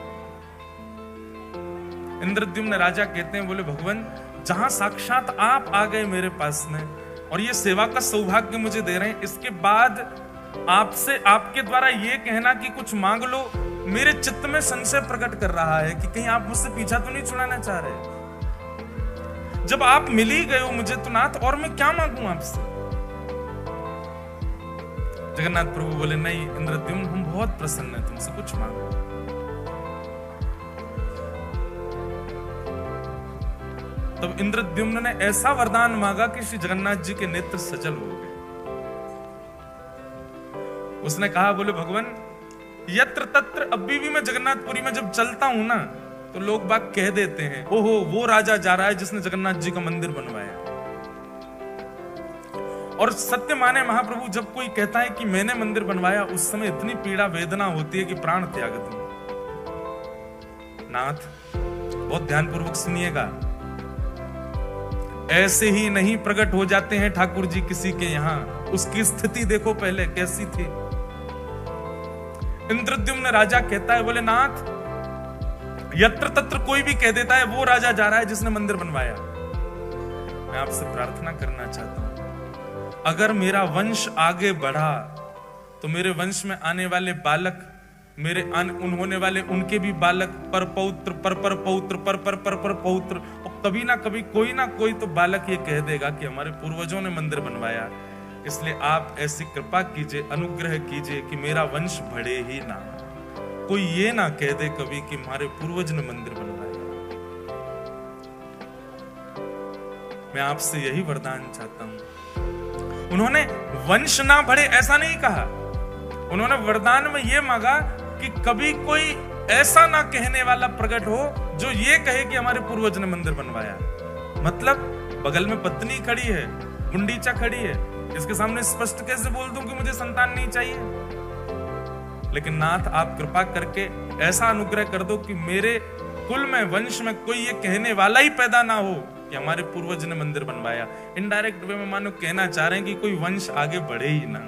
इंद्रद्युम्न राजा कहते हैं, बोले भगवान, जहां साक्षात आप आ गए मेरे पास में और ये सेवा का सौभाग्य मुझे दे रहे हैं, इसके बाद आपसे, आपके द्वारा ये कहना कि कुछ मांग लो, मेरे चित्त में संशय प्रकट कर रहा है कि कहीं आप मुझसे पीछा तो नहीं छुड़ाना चाह रहे। जब आप मिल ही गए हो मुझे तो नाथ, और मैं क्या मांगू आपसे? जगन्नाथ प्रभु बोले, नहीं इंद्रद्युम्न, हम बहुत प्रसन्न हैं तुमसे, कुछ मांगो। तब इंद्रद्युम्न ने ऐसा वरदान मांगा कि श्री जगन्नाथ जी के नेत्र सजल हो गए। उसने कहा, बोले भगवान, यत्र तत्र, अभी भी मैं जगन्नाथपुरी में जब चलता हूं ना तो लोग बाग कह देते हैं, ओहो वो राजा जा रहा है जिसने जगन्नाथ जी का मंदिर बनवाया। और सत्य माने महाप्रभु, जब कोई कहता है कि मैंने मंदिर बनवाया, उस समय इतनी पीड़ा वेदना होती है कि प्राण त्याग दूं। नाथ, बहुत ध्यानपूर्वक सुनिएगा, ऐसे ही नहीं प्रकट हो जाते हैं ठाकुर जी किसी के यहां। उसकी स्थिति देखो पहले कैसी थी। इंद्रद्युम्न राजा कहता है, बोले नाथ, यत्र तत्र कोई भी कह देता है वो राजा जा रहा है जिसने मंदिर बनवाया। मैं आपसे प्रार्थना करना चाहता हूं, अगर मेरा वंश आगे बढ़ा तो मेरे वंश में आने वाले बालक, मेरे होने वाले उनके भी बालक पर पौत्र पर पौत्र पर पौत्र, और कभी ना कभी कोई ना कोई तो बालक ये कह देगा कि हमारे पूर्वजों ने मंदिर बनवाया। इसलिए आप ऐसी कृपा कीजिए, अनुग्रह कीजिए कि मेरा वंश बढ़े ही ना, कोई ये ना कह दे कभी कि हमारे पूर्वज ने मंदिर बनवाया। मैं आपसे यही वरदान चाहता हूं। उन्होंने वंश ना बढ़े ऐसा नहीं कहा, उन्होंने वरदान में यह मांगा कि कभी कोई ऐसा ना कहने वाला प्रकट हो जो ये कहे कि हमारे पूर्वज ने मंदिर बनवाया। मतलब बगल में पत्नी खड़ी है, गुंडीचा खड़ी है, इसके सामने स्पष्ट कैसे बोल दूं कि मुझे संतान नहीं चाहिए? लेकिन नाथ, आप कृपा करके ऐसा अनुग्रह कर दो कि मेरे कुल में, वंश में कोई ये कहने वाला ही पैदा ना हो कि हमारे पूर्वज ने मंदिर बनवाया। इनडायरेक्ट वे में मानो कहना चाह रहे हैं कि कोई वंश आगे बढ़े ही ना,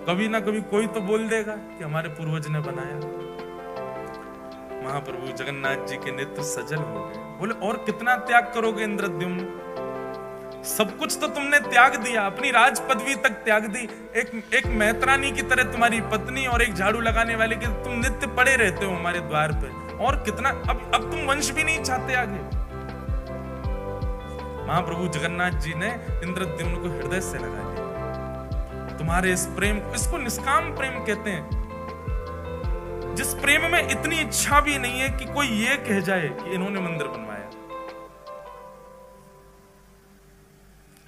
कभी ना कभी कोई तो बोल देगा कि हमारे पूर्वज ने बनाया। महाप्रभु जगन्नाथ जी के नेत्र सजल हो गए। बोले, और कितना त्याग करोगे इंद्रद्युम्न? सब कुछ तो तुमने त्याग दिया, अपनी राज पदवी तक त्याग दी, एक मैत्रानी की तरह तुम्हारी पत्नी और एक झाड़ू लगाने वाले के तुम नित्य पड़े रहते हो हमारे द्वार पे, और कितना, अब तुम वंश भी नहीं चाहते आगे। महाप्रभु जगन्नाथ जी ने इंद्रद्युम्न को हृदय से लगा लिया। तुम्हारे इस प्रेम, इसको निष्काम प्रेम कहते हैं, जिस प्रेम में इतनी इच्छा भी नहीं है कि कोई ये कह जाए कि इन्होंने मंदिर बनवाया।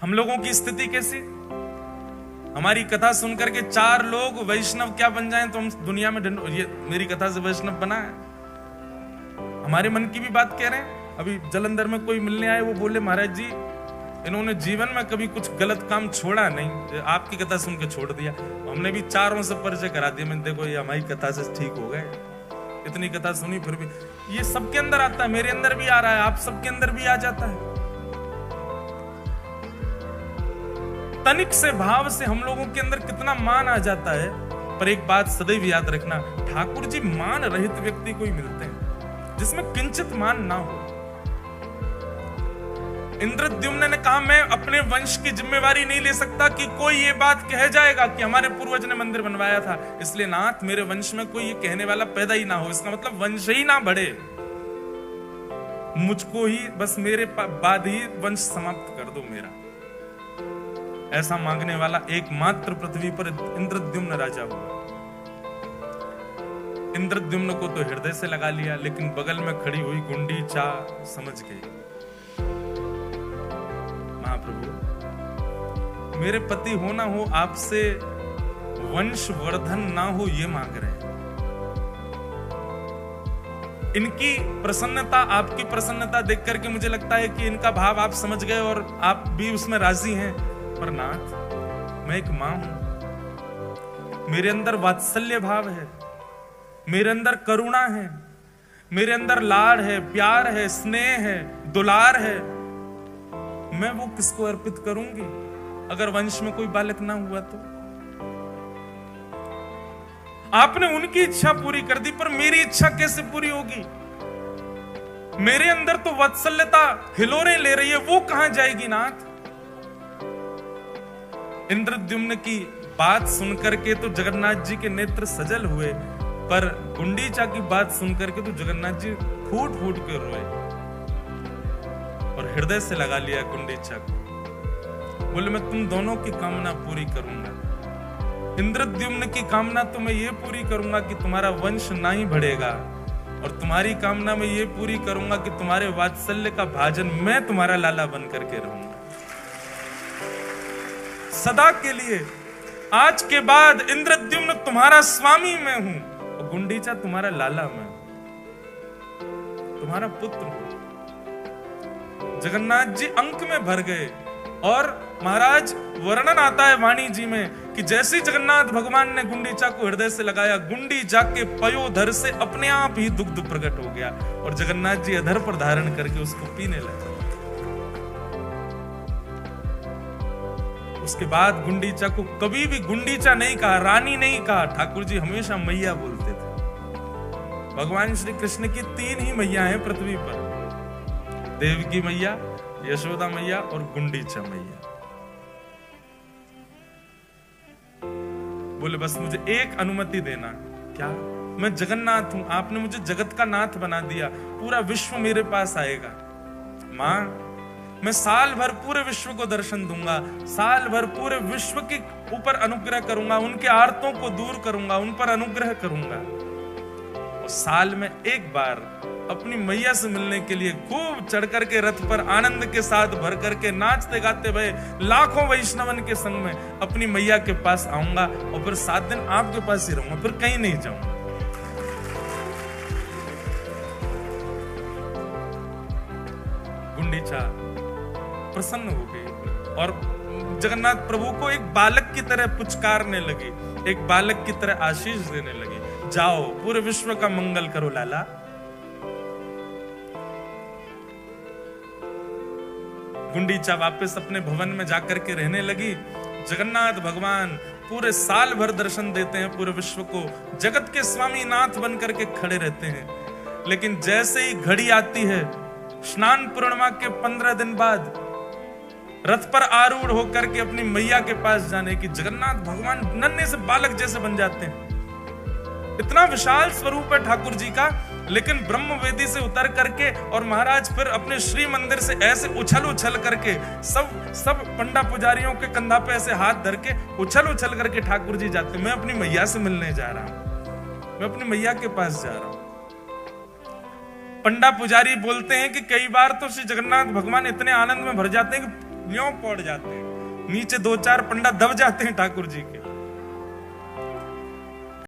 हम लोगों की स्थिति कैसी? हमारी कथा सुनकर के 4 लोग वैष्णव क्या बन जाएं तो हम दुनिया में ये मेरी कथा से वैष्णव बना है। हमारे मन की भी बात कह रहे हैं। अभी जलंधर में कोई मिलने आए, वो बोले महाराज जी इन्होंने जीवन में कभी कुछ गलत काम छोड़ा नहीं, आपकी कथा सुन के छोड़ दिया। हमने भी 4 से परिचय करा दिया, मैंने देखो ये हमारी कथा से ठीक हो गए। इतनी कथा सुनी फिर भी ये सबके अंदर आता है, मेरे अंदर भी आ रहा है, आप सबके अंदर भी आ जाता है। तनिक से भाव से हम लोगों के अंदर कितना मान आ जाता है। पर एक बात सदैव याद रखना, ठाकुर जी मान रहित व्यक्ति को ही मिलते हैं जिसमें किंचित मान ना हो। इंद्रद्युम्न ने कहा, मैं अपने वंश की जिम्मेवारी नहीं ले सकता कि कोई ये बात कह जाएगा कि हमारे पूर्वज ने मंदिर बनवाया था, इसलिए नाथ मेरे वंश में कोई ये कहने वाला पैदा ही ना हो। इसका मतलब वंश ही ना बढ़े, मुझको ही बस मेरे बाद ही वंश समाप्त कर दो मेरा। ऐसा मांगने वाला एकमात्र पृथ्वी पर इंद्रद्युम्न राजा हुआ। इंद्रद्युम्न को तो हृदय से लगा लिया, लेकिन बगल में खड़ी हुई गुंडीचा समझ गई। महाप्रभु, मेरे पति हो ना हो, आपसे वंशवर्धन ना हो ये मांग रहे हैं। इनकी प्रसन्नता, आपकी प्रसन्नता देख करके मुझे लगता है कि इनका भाव आप समझ गए और आप भी उसमें राजी हैं। पर नाथ, मैं एक मां हूं, मेरे अंदर वात्सल्य भाव है, मेरे अंदर करुणा है, मेरे अंदर लाड़ है, प्यार है, स्नेह है, दुलार है। मैं वो किसको अर्पित करूंगी अगर वंश में कोई बालक ना हुआ तो? आपने उनकी इच्छा पूरी कर दी, पर मेरी इच्छा कैसे पूरी होगी? मेरे अंदर तो वात्सल्यता हिलोरे ले रही है, वो कहां जाएगी नाथ? इंद्रद्युम्न की बात सुनकर के तो जगन्नाथ जी के नेत्र सजल हुए, पर गुंडीचा की बात सुनकर के तो जगन्नाथ जी फूट फूट कर रोए और हृदय से लगा लिया गुंडीचा को। बोले, मैं तुम दोनों की कामना पूरी करूंगा। इंद्रद्युम्न की कामना तो मैं ये पूरी करूंगा कि तुम्हारा वंश ना ही बढ़ेगा, और तुम्हारी कामना मैं ये पूरी करूंगा कि तुम्हारे वात्सल्य का भाजन मैं तुम्हारा लाला बन करके रहूंगा सदा के लिए। आज के बाद इंद्रद्युम्न तुम्हारा स्वामी मैं हूं और गुंडीचा तुम्हारा लाला मैं हूं, तुम्हारा पुत्र हूं। जगन्नाथ जी अंक में भर गए और महाराज वर्णन आता है वाणी जी में कि जैसे जगन्नाथ भगवान ने गुंडीचा को हृदय से लगाया, गुंडीचा के पयोधर से अपने आप ही दुग्ध प्रकट हो गया और जगन्नाथ जी अधर पर धारण करके उसको पीने लगे। उसके बाद गुंडीचा को कभी भी गुंडीचा नहीं कहा, रानी नहीं कहा, ठाकुर जी हमेशा मैया बोलते थे। भगवान श्री कृष्ण की 3 ही मैया हैं पृथ्वी पर, देवकी मैया, यशोदा मैया और गुंडीचा मैया। बोले बस मुझे एक अनुमति देना। क्या? मैं जगन्नाथ हूं, आपने मुझे जगत का नाथ बना दिया, पूरा विश्व मेरे पास आएगा। मां, मैं साल भर पूरे विश्व को दर्शन दूंगा, साल भर पूरे विश्व के ऊपर अनुग्रह करूंगा, उनके आर्तों को दूर करूंगा, उन पर अनुग्रह करूंगा। और साल में एक बार अपनी मैया से मिलने के लिए खूब चढ़ करके रथ पर आनंद के साथ भर करके नाचते गाते हुए लाखों वैष्णवन के संग में अपनी मैया के पास आऊंगा और फिर 7 दिन आपके पास ही रहूंगा, फिर कहीं नहीं जाऊंगा। गुंडीचा प्रसन्न हो गई और जगन्नाथ प्रभु को एक बालक की तरह पुचकारने लगी, एक बालक की तरह आशीष देने लगी। जाओ पूरे विश्व का मंगल करो लाला। गुंडीचा वापस अपने भवन में जाकर के रहने लगी। जगन्नाथ भगवान पूरे साल भर दर्शन देते हैं पूरे विश्व को, जगत के स्वामी नाथ बन करके खड़े रहते हैं। लेकिन जैसे ही घड़ी आती है स्नान पूर्णिमा के 15 दिन बाद रथ पर आरूढ़ होकर के अपनी मैया के पास जाने की, जगन्नाथ भगवान नन्हे से बालक जैसे बन जाते हैं। इतना विशाल स्वरूप है ठाकुर जी का, लेकिन ब्रह्म वेदी से उतर करके और महाराज फिर अपने श्री मंदिर से ऐसे उछल करके सब पंडा पुजारियों के कंधा पे ऐसे हाथ धर के उछल करके ठाकुर जी जाते। मैं अपनी मैया से मिलने जा रहा हूं, मैं अपनी मैया के पास जा रहा हूं। पंडा पुजारी बोलते हैं कि कई बार तो श्री जगन्नाथ भगवान इतने आनंद में भर जाते हैं कि न्यों पड़ जाते हैं, नीचे 2-4 पंडा दब जाते हैं ठाकुर जी के।